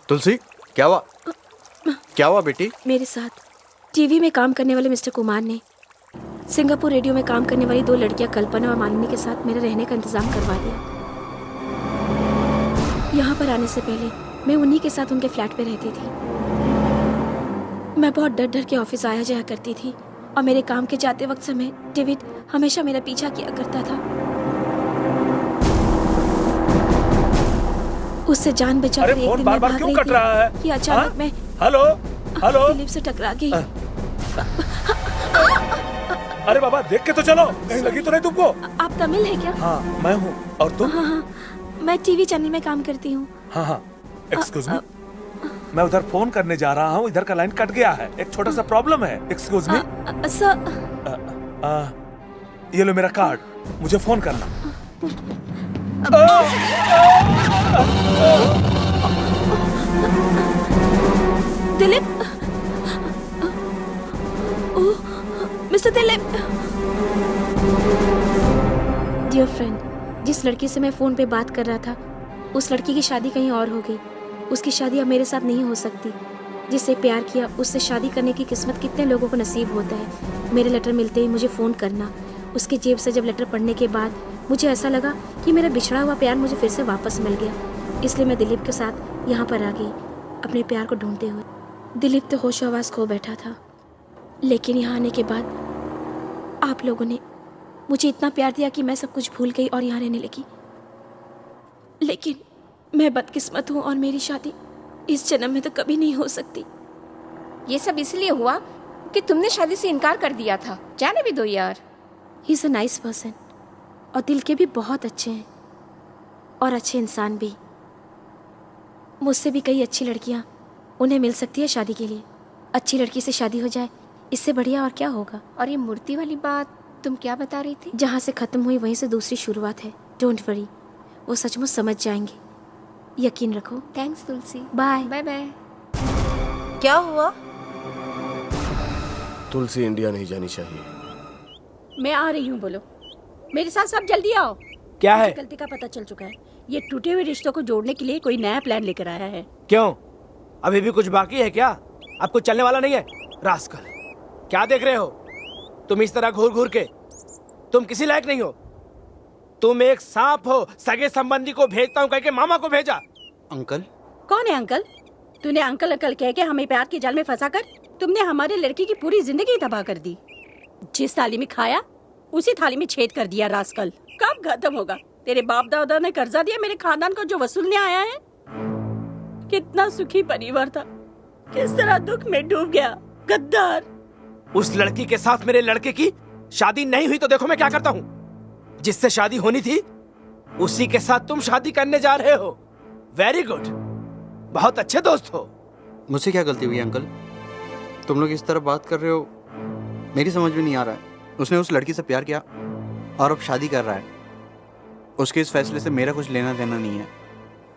तुलसी, क्या हुआ बेटी? मेरे साथ टीवी में काम करने वाले मिस्टर कुमार ने सिंगापुर रेडियो में काम करने वाली 2 लड़कियां कल्पना और मालिनी के साथ मेरे रहने का इंतजाम करवा दिया। यहाँ पर आने से पहले मैं उन्हीं के साथ उनके फ्लैट पे रहती थी। मैं बहुत डर डर के ऑफिस आया जाया करती थी और मेरे काम के जाते वक्त समय डेविड हमेशा मेरा पीछा किया करता था। उससे जान बचाकर एक दिन मैं भाग रही थी कि अचानक मैं दिलीप से टकरा गई। अरे बाबा देख के तो चलो, कहीं लगी तो नहीं तुमको? आप तमिल है क्या? हाँ मैं हूँ, और तुम? हाँ, मैं टीवी चैनल में काम करती हूँ। हाँ, एक्सक्यूज मी, मैं उधर फोन करने जा रहा हूँ, इधर का लाइन कट गया है, एक छोटा सा प्रॉब्लम है। एक्सक्यूज मी सर, ये लो मेरा कार्ड, मुझे फोन करना। Dilip, mister Dilip. Dear friend, जिस लड़की से मैं फोन पे बात कर रहा था उस लड़की की शादी कहीं और हो गई। उसकी शादी अब मेरे साथ नहीं हो सकती। जिससे प्यार किया उससे शादी करने की किस्मत कितने लोगों को नसीब होता है। मेरे लेटर मिलते ही मुझे फ़ोन करना। उसकी जेब से जब लेटर पढ़ने के बाद मुझे ऐसा लगा कि मेरा बिछड़ा हुआ प्यार मुझे फिर से वापस मिल गया। इसलिए मैं दिलीप के साथ यहाँ पर आ गई, अपने प्यार को ढूंढते हुए। दिलीप तो होश आवाज़ खो बैठा था, लेकिन यहाँ आने के बाद आप लोगों ने मुझे इतना प्यार दिया कि मैं सब कुछ भूल गई और यहाँ रहने लगी। लेकिन मैं बदकिस्मत हूँ और मेरी शादी इस जन्म में तो कभी नहीं हो सकती। ये सब इसलिए हुआ कि तुमने शादी से इनकार कर दिया था। जाने भी दो यार। He is a nice person और दिल के भी बहुत अच्छे हैं और अच्छे इंसान भी। मुझसे भी कई अच्छी लड़कियाँ उन्हें मिल सकती है शादी के लिए। अच्छी लड़की से शादी हो जाए, इससे बढ़िया और क्या होगा। और ये मूर्ति वाली बात तुम क्या बता रही थी? जहाँ से ख़त्म हुई वहीं से दूसरी शुरुआत है। डोंट वरी, वो सचमुच समझ जाएंगे, यकीन रखो। Thanks Tulsi. Bye bye bye. क्या हुआ? तुलसी इंडिया नहीं जानी चाहिए। मैं आ रही हूँ, बोलो। मेरे साथ सब जल्दी आओ। क्या है? गलती का पता चल चुका है। ये टूटे हुए रिश्तों को जोड़ने के लिए कोई नया प्लान लेकर आया है। क्यों, अभी भी कुछ बाकी है क्या? अब कुछ चलने वाला नहीं है? रास्कल, क्या देख रहे हो तुम इस तरह घूर घूर के? तुम किसी लायक नहीं हो। तुम एक सांप हो। सगे संबंधी को भेजता हूँ कह के मामा को भेजा। अंकल? कौन है अंकल? तूने अंकल अंकल कह के हमें प्यार के जाल में फंसा कर तुमने हमारे लड़की की पूरी जिंदगी तबाह कर दी। जिस थाली में खाया उसी थाली में छेद कर दिया। रास्कल, कब खत्म होगा? तेरे बाप दादा ने कर्जा दिया मेरे खानदान को जो वसूलने आया है। कितना सुखी परिवार था, किस तरह दुख में डूब गया। गद्दार। उस लड़की के साथ मेरे लड़के की शादी नहीं हुई तो देखो मैं क्या करता हूँ। जिससे शादी होनी थी उसी के साथ तुम शादी करने जा रहे हो। वेरी गुड, बहुत अच्छे दोस्त हो। मुझसे क्या गलती हुई अंकल? तुम लोग इस तरह बात कर रहे हो, मेरी समझ में नहीं आ रहा है। उसने उस लड़की से प्यार किया और अब शादी कर रहा है। उसके इस फैसले से मेरा कुछ लेना देना नहीं है।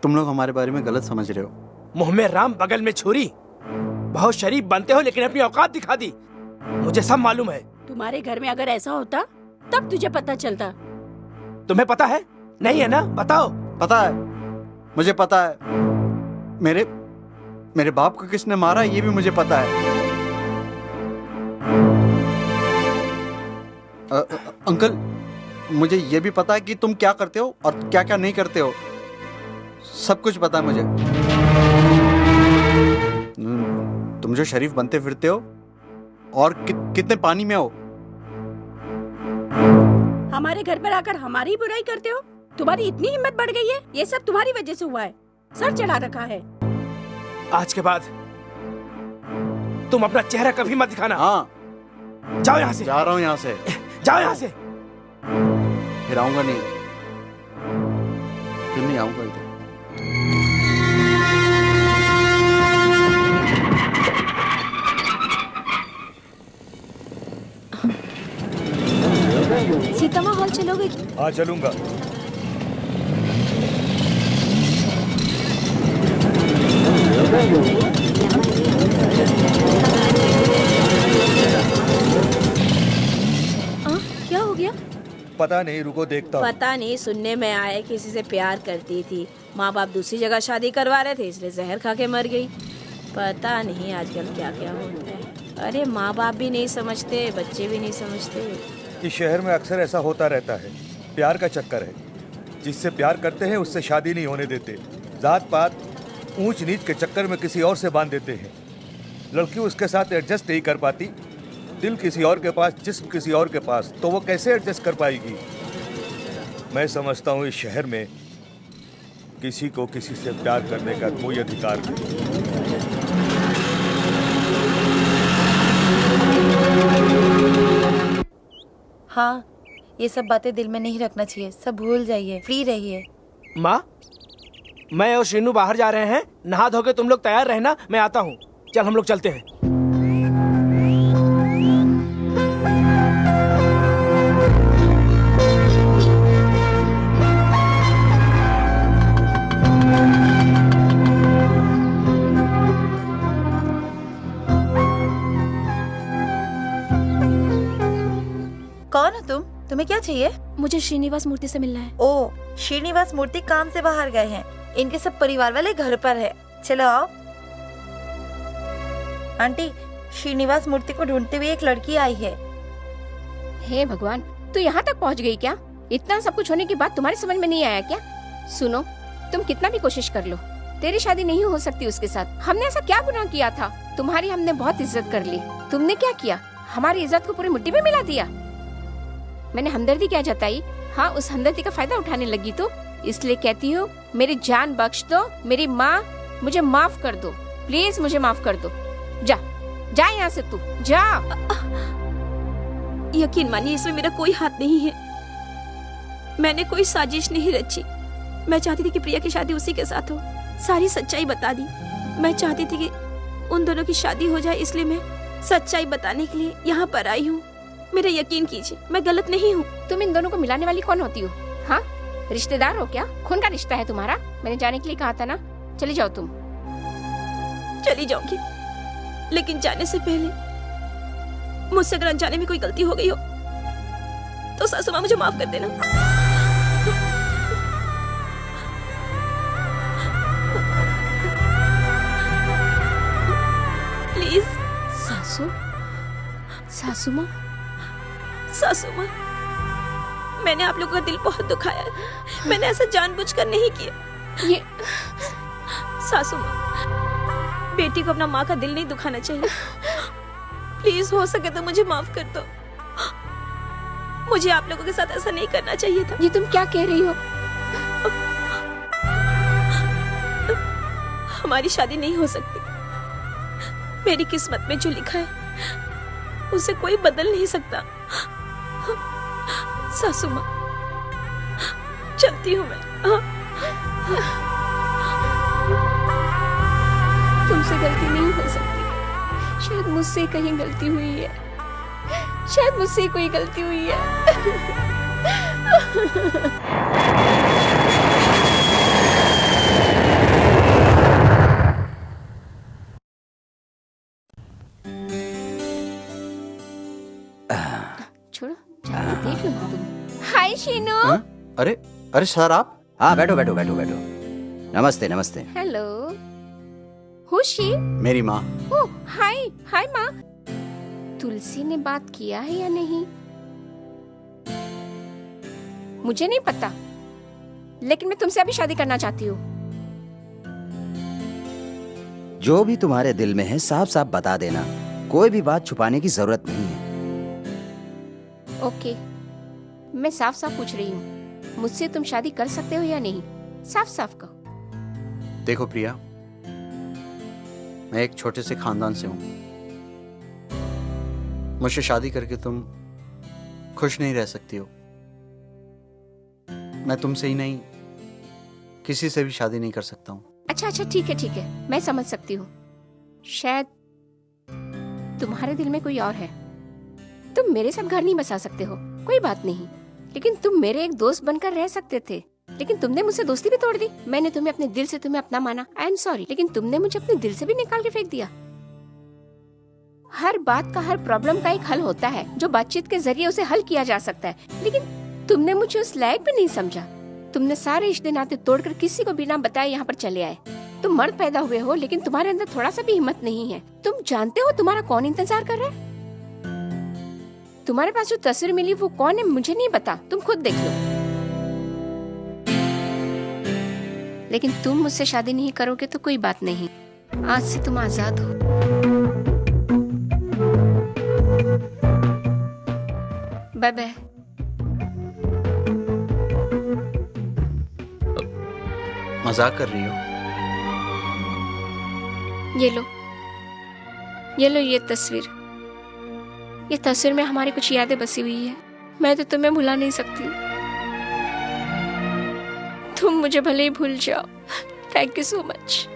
तुम लोग हमारे बारे में गलत समझ रहे हो। मुंह में राम बगल में छुरी। बहुत शरीफ बनते हो लेकिन अपनी औकात दिखा दी। मुझे सब मालूम है। तुम्हारे घर में अगर ऐसा होता तब तुझे पता चलता। तुम्हें पता है? नहीं है ना? बताओ। पता है, मुझे पता है। मेरे बाप को किसने मारा ये भी मुझे पता है। अंकल, मुझे ये भी पता है कि तुम क्या करते हो और क्या क्या नहीं करते हो। सब कुछ पता है मुझे। तुम जो शरीफ बनते फिरते हो और कितने पानी में हो। हमारे घर पर आकर हमारी बुराई करते हो। तुम्हारी इतनी हिम्मत बढ़ गई है। ये सब तुम्हारी वजह से हुआ है। सर चढ़ा रखा है। आज के बाद तुम अपना चेहरा कभी मत दिखाना। हाँ, जाओ यहाँ से। जा रहा हूँ यहाँ से। जाओ यहाँ से। फिर आऊंगा नहीं, फिर नहीं आऊंगा इधर। सीतामा हॉल चलोगे? हाँ चलूंगा। क्या हो गया? पता नहीं, रुको देखता हूँ। पता नहीं, सुनने में आया किसी से प्यार करती थी। माँ बाप दूसरी जगह शादी करवा रहे थे इसलिए जहर खा के मर गई। पता नहीं आजकल क्या क्या होता है। अरे माँ बाप भी नहीं समझते, बच्चे भी नहीं समझते। इस शहर में अक्सर ऐसा होता रहता है। प्यार का चक्कर है। जिससे प्यार करते हैं उससे शादी नहीं होने देते। जात पात ऊंच नीच के चक्कर में किसी और से बांध देते हैं। लड़की उसके साथ एडजस्ट नहीं कर पाती। दिल किसी और के पास, जिस्म किसी और के पास, तो वो कैसे एडजस्ट कर पाएगी? मैं समझता हूँ इस शहर में किसी को किसी से प्यार करने का कोई अधिकार नहीं। हाँ, ये सब बातें दिल में नहीं रखना चाहिए। सब भूल जाइए, फ्री रहिए। माँ, मैं और शीनू बाहर जा रहे हैं। नहा धो के तुम लोग तैयार रहना, मैं आता हूँ। चल हम लोग चलते हैं। कौन हो तुम? तुम्हें क्या चाहिए? मुझे श्रीनिवास मूर्ति से मिलना है। ओ, श्रीनिवास मूर्ति काम से बाहर गए हैं। इनके सब परिवार वाले घर पर है। चलो आओ। आंटी, श्रीनिवास मूर्ति को ढूंढते हुए एक लड़की आई है। हे भगवान, तू यहाँ तक पहुँच गई क्या? इतना सब कुछ होने के बाद तुम्हारे समझ में नहीं आया क्या? सुनो, तुम कितना भी कोशिश कर लो, तेरी शादी नहीं हो सकती उसके साथ। हमने ऐसा क्या गुनाह किया था? तुम्हारी हमने बहुत इज्जत कर ली, तुमने क्या किया? हमारी इज्जत को पूरी मिट्टी में मिला दिया। मैंने हमदर्दी क्या जताई? हाँ, उस हमदर्दी का फायदा उठाने लगी तो इसलिए कहती हूँ, मेरी जान बख्श दो, मेरी माँ, मुझे माफ कर दो, प्लीज मुझे माफ कर दो। जा जा यहाँ से, तू जा। यकीन मानिए, इसमें मेरा कोई हाथ नहीं है। मैंने कोई साजिश नहीं रची। मैं चाहती थी कि प्रिया की शादी उसी के साथ हो। सारी सच्चाई बता दी। मैं चाहती थी कि उन दोनों की शादी हो जाए, इसलिए मैं सच्चाई बताने के लिए यहाँ पर आई हूँ। मेरा यकीन कीजिए, मैं गलत नहीं हूँ। तुम इन दोनों को मिलाने वाली कौन होती हो? हाँ, रिश्तेदार हो क्या? खून का रिश्ता है तुम्हारा। मैंने जाने के लिए कहा था ना। चली जाओ तुम। चली जाऊंगी, लेकिन जाने से पहले मुझसे अगर अनजाने में कोई गलती हो गई हो तो सासू माँ मुझे माफ कर देना। प्लीज। सासू माँ, सासू माँ, मैंने आप लोगों का दिल बहुत दुखाया है। मैंने ऐसा जानबूझकर नहीं किया। ये सासू माँ, बेटी को अपना माँ का दिल नहीं दुखाना चाहिए। प्लीज, हो सके तो मुझे माफ कर दो। मुझे आप लोगों के साथ ऐसा नहीं करना चाहिए था। ये तुम क्या कह रही हो? हमारी शादी नहीं हो सकती। मेरी किस्मत में जो लिखा है उसे कोई बदल नहीं सकता। सासू माँ, चलती हूँ मैं। तुमसे गलती नहीं हो सकती। शायद मुझसे कहीं गलती हुई है। शायद मुझसे कोई गलती हुई है। छोड़ो, देख लो तुम। हाय शीनू। अरे अरे सर, आप? हाँ, बैठो बैठो बैठो बैठो। नमस्ते नमस्ते। हेलो। Who's she? मेरी माँ। ओह, हाय हाय माँ। तुलसी ने बात किया है या नहीं मुझे नहीं पता, लेकिन मैं तुमसे अभी शादी करना चाहती हूँ। जो भी तुम्हारे दिल में है साफ साफ बता देना, कोई भी बात छुपाने की जरूरत नहीं है। ओके, मैं साफ साफ पूछ रही हूँ, मुझसे तुम शादी कर सकते हो या नहीं? साफ साफ कहो। देखो प्रिया, मैं एक छोटे से खानदान से हूँ। मुझसे शादी करके तुम खुश नहीं रह सकती हो। मैं तुमसे ही नहीं, किसी से भी शादी नहीं कर सकता हूँ। अच्छा अच्छा, ठीक है, मैं समझ सकती हूँ। शायद तुम्हारे दिल में कोई और है। तुम मेरे साथ घर नहीं बसा सकते हो, कोई बात नहीं, लेकिन तुम मेरे एक दोस्त बनकर रह सकते थे। लेकिन तुमने मुझसे दोस्ती भी तोड़ दी। मैंने तुम्हें अपने दिल से तुम्हें अपना माना, आई एम सॉरी, लेकिन तुमने मुझे अपने दिल से भी निकाल के फेंक दिया। हर बात का, हर प्रॉब्लम का एक हल होता है, जो बातचीत के जरिए उसे हल किया जा सकता है, लेकिन तुमने मुझे उस लायक भी नहीं समझा। तुमने सारे रिश्ते नाते तोड़कर किसी को बिना बताए यहाँ पर चले आए। तुम मर्द पैदा हुए हो, लेकिन तुम्हारे अंदर थोड़ा सा भी हिम्मत नहीं है। तुम जानते हो तुम्हारा कौन इंतजार कर रहा है? तुम्हारे पास जो तस्वीर मिली वो कौन है मुझे नहीं पता, तुम खुद देख लो। लेकिन तुम मुझसे शादी नहीं करोगे तो कोई बात नहीं, आज से तुम आजाद हो। Bye bye. मजाक कर रही हो? ये लो ये तस्वीर। ये तस्वीर में हमारी कुछ यादें बसी हुई है। मैं तो तुम्हें भुला नहीं सकती। तुम मुझे भले ही भूल जाओ। Thank you so much.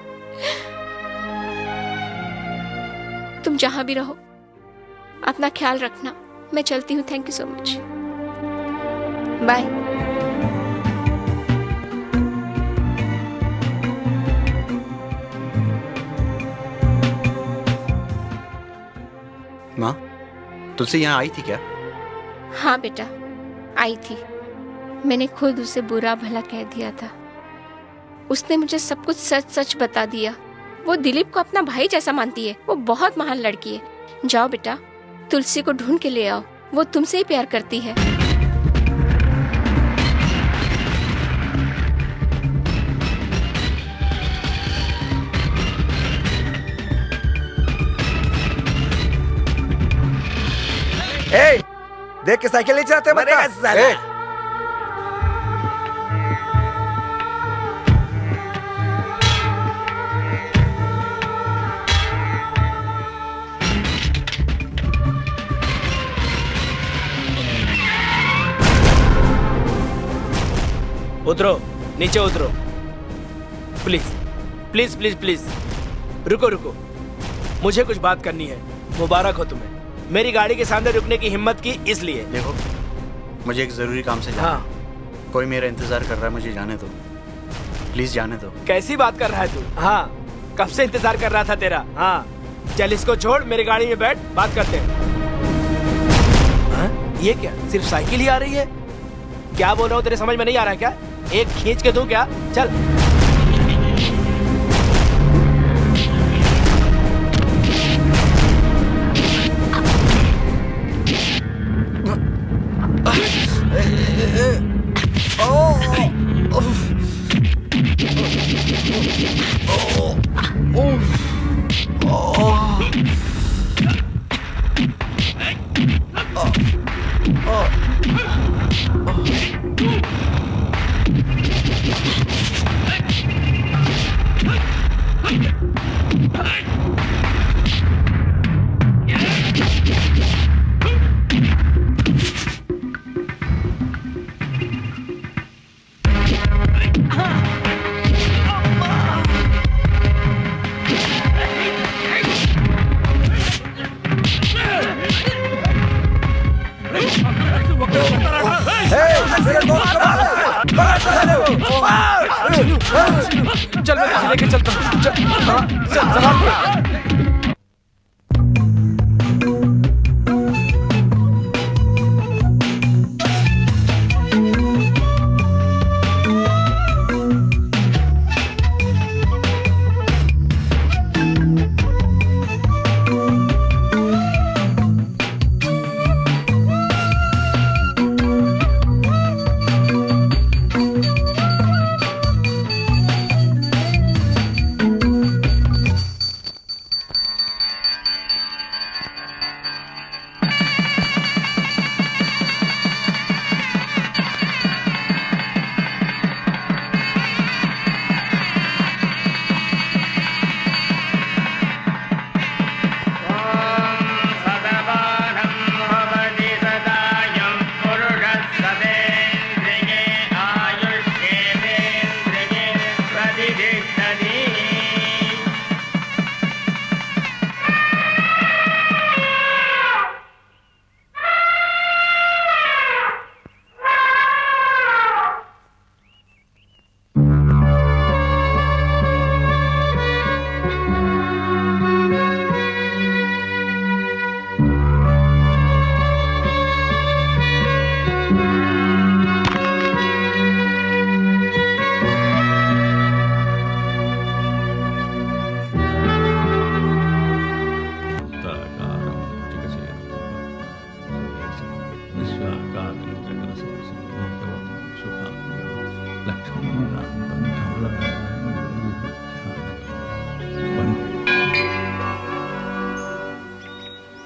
तुम जहां भी रहो अपना ख्याल रखना। मैं चलती हूँ। Thank you so much. Bye. माँ, तुलसी यहाँ आई थी क्या? हाँ बेटा, आई थी। मैंने खुद उसे बुरा भला कह दिया था। उसने मुझे सब कुछ सच सच बता दिया। वो दिलीप को अपना भाई जैसा मानती है। वो बहुत महान लड़की है। जाओ बेटा, तुलसी को ढूंढ के ले आओ। वो तुमसे ही प्यार करती है। ए, देख के साइकिल नहीं चलाते बता। उतरो, नीचे उतरो, प्लीज प्लीज प्लीज प्लीज। रुको रुको, मुझे कुछ बात करनी है। मुबारक हो तुम्हें, मेरी गाड़ी के सामने रुकने की हिम्मत की इसलिए। देखो, मुझे एक जरूरी काम से जाना। हाँ, कोई मेरा इंतजार कर रहा है, मुझे जाने दो, प्लीज जाने दो। कैसी बात कर रहा है तू? हाँ, कब से इंतजार कर रहा था तेरा। हाँ, चल इसको छोड़, मेरी गाड़ी में बैठ, बात करते हैं। हाँ? ये क्या, सिर्फ साइकिल ही आ रही है? क्या बोल रहा हूँ तेरे समझ में नहीं आ रहा है क्या? एक खींच के दूं क्या? चल। चल मैं तुझे लेके चलता हूँ। चल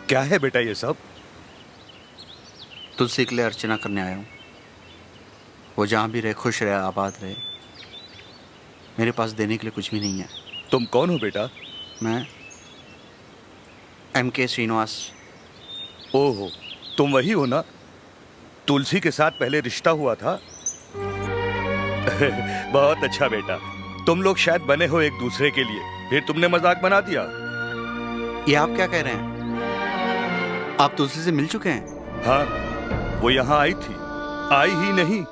क्या है बेटा ये सब? तुलसी के लिए अर्चना करने आया हूँ। वो जहाँ भी रहे खुश रहे, आबाद रहे। मेरे पास देने के लिए कुछ भी नहीं है। तुम कौन हो बेटा? मैं MK श्रीनिवास। ओहो, तुम वही हो ना? तुलसी के साथ पहले रिश्ता हुआ था? बहुत अच्छा बेटा, तुम लोग शायद बने हो एक दूसरे के लिए, फिर तुमने मजाक बना दिया। ये आप क्या कह रहे हैं? आप तुलसी से मिल चुके हैं? हाँ, वो यहाँ आई थी। आई ही नहीं,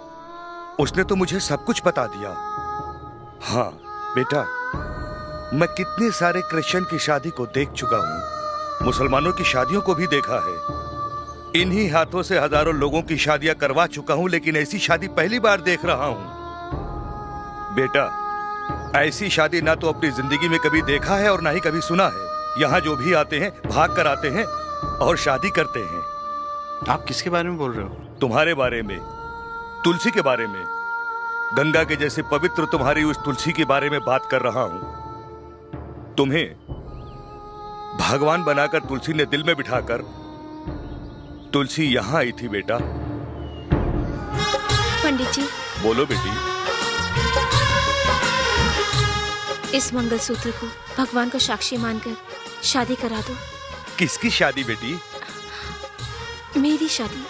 उसने तो मुझे सब कुछ बता दिया। हाँ बेटा, मैं कितने सारे क्रिश्चियन की शादी को देख चुका हूँ, मुसलमानों की शादियों को भी देखा है। इन्हीं हाथों से हजारों लोगों की शादियां करवा चुका हूँ, लेकिन ऐसी शादी पहली बार देख रहा हूँ। बेटा, ऐसी शादी ना तो अपनी जिंदगी में कभी देखा है और ना ही कभी सुना है। यहाँ जो भी आते हैं भाग कर आते हैं और शादी करते हैं। आप किसके बारे में बोल रहे हो? तुम्हारे बारे में, तुलसी के बारे में। गंगा के जैसे पवित्र तुम्हारी उस तुलसी के बारे में बात कर रहा हूं। तुम्हें भगवान बनाकर तुलसी ने दिल में बिठाकर तुलसी यहां आई थी बेटा। पंडित जी। बोलो बेटी। इस मंगलसूत्र को भगवान को साक्षी मानकर शादी करा दो। किसकी शादी बेटी? मेरी शादी।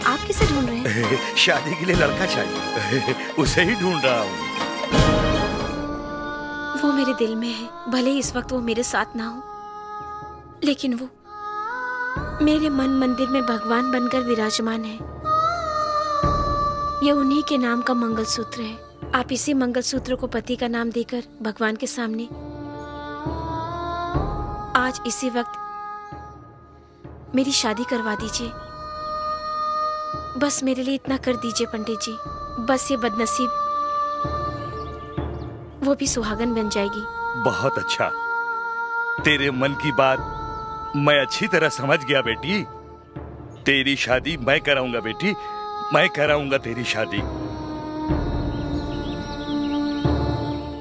आप किसे ढूंढ रहे हैं? शादी के लिए लड़का चाहिए, उसे ही ढूंढ रहा हूँ। वो मेरे दिल में है, भले ही इस वक्त वो मेरे साथ ना हो, लेकिन वो मेरे मन मंदिर में भगवान बनकर विराजमान है। ये उन्हीं के नाम का मंगलसूत्र है। आप इसी मंगलसूत्र को पति का नाम देकर भगवान के सामने आज इसी वक्त मेरी शादी करवा दीजिए। बस मेरे लिए इतना कर दीजिए पंडित जी। बस ये बदनसीब वो भी सुहागन बन जाएगी। बहुत अच्छा, तेरे मन की बात मैं अच्छी तरह समझ गया बेटी। तेरी शादी मैं कराऊंगा बेटी, मैं कराऊंगा तेरी शादी।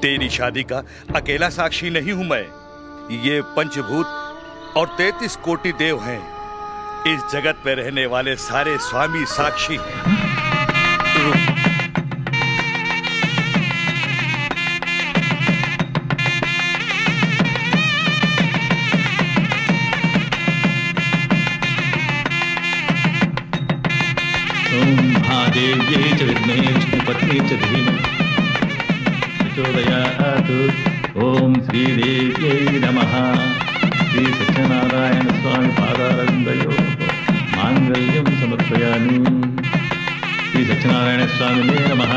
तेरी शादी का अकेला साक्षी नहीं हूं मैं, ये पंचभूत और 33 कोटि देव हैं। इस जगत पे रहने वाले सारे स्वामी साक्षी हैं। महादेव्यै च विद्महे विष्णुपत्नी च धीमहि प्रचोदयात्। ओम श्रीदेव्यै नमः। श्री सत्यनारायण स्वामी पादारविन्दयोः मांगल्यं समर्पयामि। श्री सत्यनारायण स्वामिने नमः।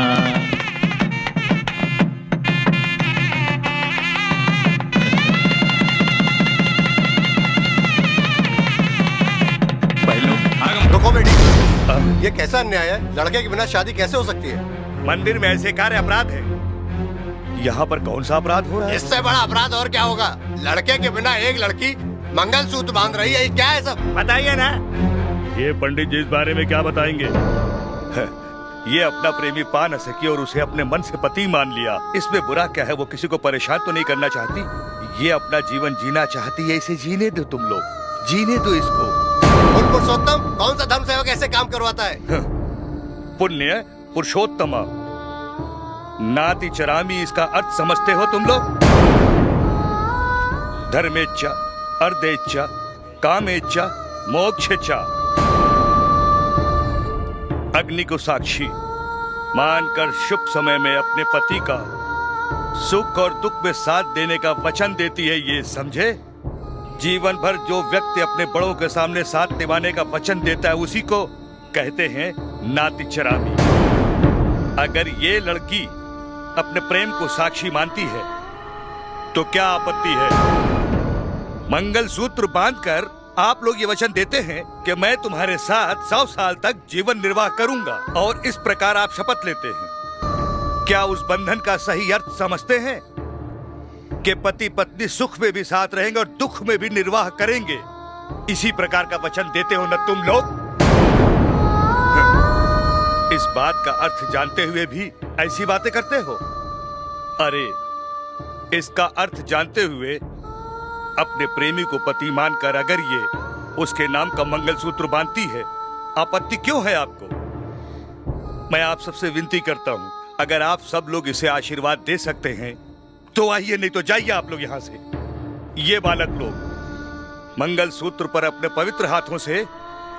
रुको बेटी, ये कैसा अन्याय है? लड़के के बिना शादी कैसे हो सकती है? मंदिर में ऐसे कार्य अपराध है। यहाँ पर कौन सा अपराध हो रहा है? इससे बड़ा अपराध और क्या होगा? लड़के के बिना एक लड़की मंगलसूत्र बांध रही है, ये क्या है सब? बताइए ना। ये पंडित जी इस बारे में क्या बताएंगे? ये अपना प्रेमी पा न सकी और उसे अपने मन से पति मान लिया। इसमें बुरा क्या है? वो किसी को परेशान तो नहीं करना चाहती। ये अपना जीवन जीना चाहती है, इसे जीने दो तुम लोग, जीने दो इसको। पुरुषोत्तम कौन सा धर्म सेवक ऐसे काम करवाता है? पुण्य पुरुषोत्तम नाति चरामी, इसका अर्थ समझते हो तुम लोग? धर्मेच्छा, अर्धेच्छा, कामेच्छा, मोक्षेच्छा। अग्नि को साक्षी मानकर शुभ समय में अपने पति का सुख और दुख में साथ देने का वचन देती है, ये समझे? जीवन भर जो व्यक्ति अपने बड़ों के सामने साथ निभाने का वचन देता है उसी को कहते हैं नाति चरामी। अगर ये लड़की अपने प्रेम को साक्षी मानती है तो क्या आपत्ति है? मंगलसूत्र बांधकर आप लोग ये वचन देते हैं कि मैं तुम्हारे साथ 100 साल तक जीवन निर्वाह करूंगा, और इस प्रकार आप शपथ लेते हैं। क्या उस बंधन का सही अर्थ समझते हैं कि पति पत्नी सुख में भी साथ रहेंगे और दुख में भी निर्वाह करेंगे? इसी प्रकार का वचन देते हो न तुम लोग? इस बात का अर्थ जानते हुए भी ऐसी बातें करते हो? अरे, इसका अर्थ जानते हुए अपने प्रेमी को पति मानकर अगर ये उसके नाम का मंगलसूत्र बांधती है, आपत्ति क्यों है आपको? मैं आप सबसे विनती करता हूं, अगर आप सब लोग इसे आशीर्वाद दे सकते हैं तो आइए, नहीं तो जाइए आप लोग यहाँ से। ये बालक लोग मंगलसूत्र पर अपने पवित्र हाथों से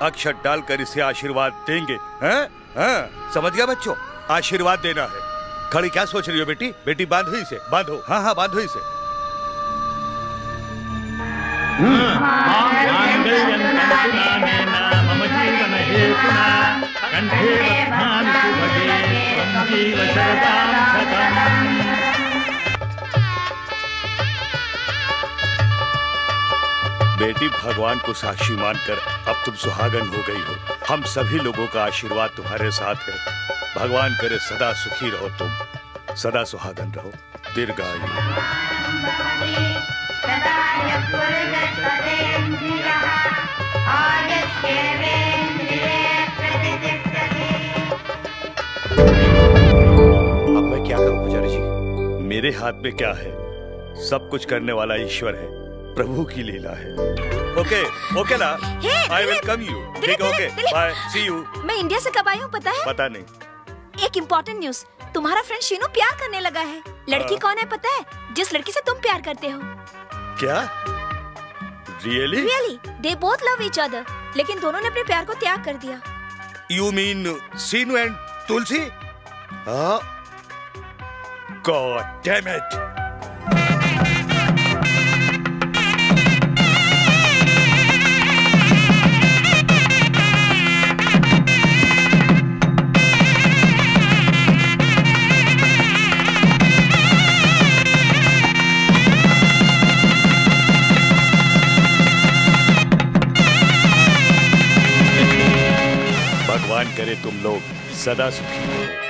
अक्षत डालकर इसे आशीर्वाद देंगे। हैं? हाँ, समझ गया बच्चों? आशीर्वाद देना है। खड़ी क्या सोच रही हो बेटी? बेटी बांधो इसे, बांधो। हाँ हाँ, बांधो इसे। बेटी, भगवान को साक्षी मानकर अब तुम सुहागन हो गई हो। हम सभी लोगों का आशीर्वाद तुम्हारे साथ है। भगवान करे सदा सुखी रहो तुम, सदा सुहागन रहो, दीर्घायु। अब मैं क्या करूं पुजारी जी? मेरे हाथ में क्या है? सब कुछ करने वाला ईश्वर है, प्रभु की लीला है। ओके ओके ना, आई विल कम यू। ठीक है, ओके बाय, सी यू। मैं इंडिया से कब आई हूँ पता है? पता नहीं। एक इम्पोर्टेंट न्यूज, तुम्हारा फ्रेंड शीनू प्यार करने लगा है। लड़की कौन है पता है? जिस लड़की से तुम प्यार करते हो। क्या? Really? Really, they both love each other, लेकिन दोनों ने अपने प्यार को त्याग कर दिया। You mean Sinu and Tulsi? Huh? God damn it! भगवान करे तुम लोग सदा सुखी हो।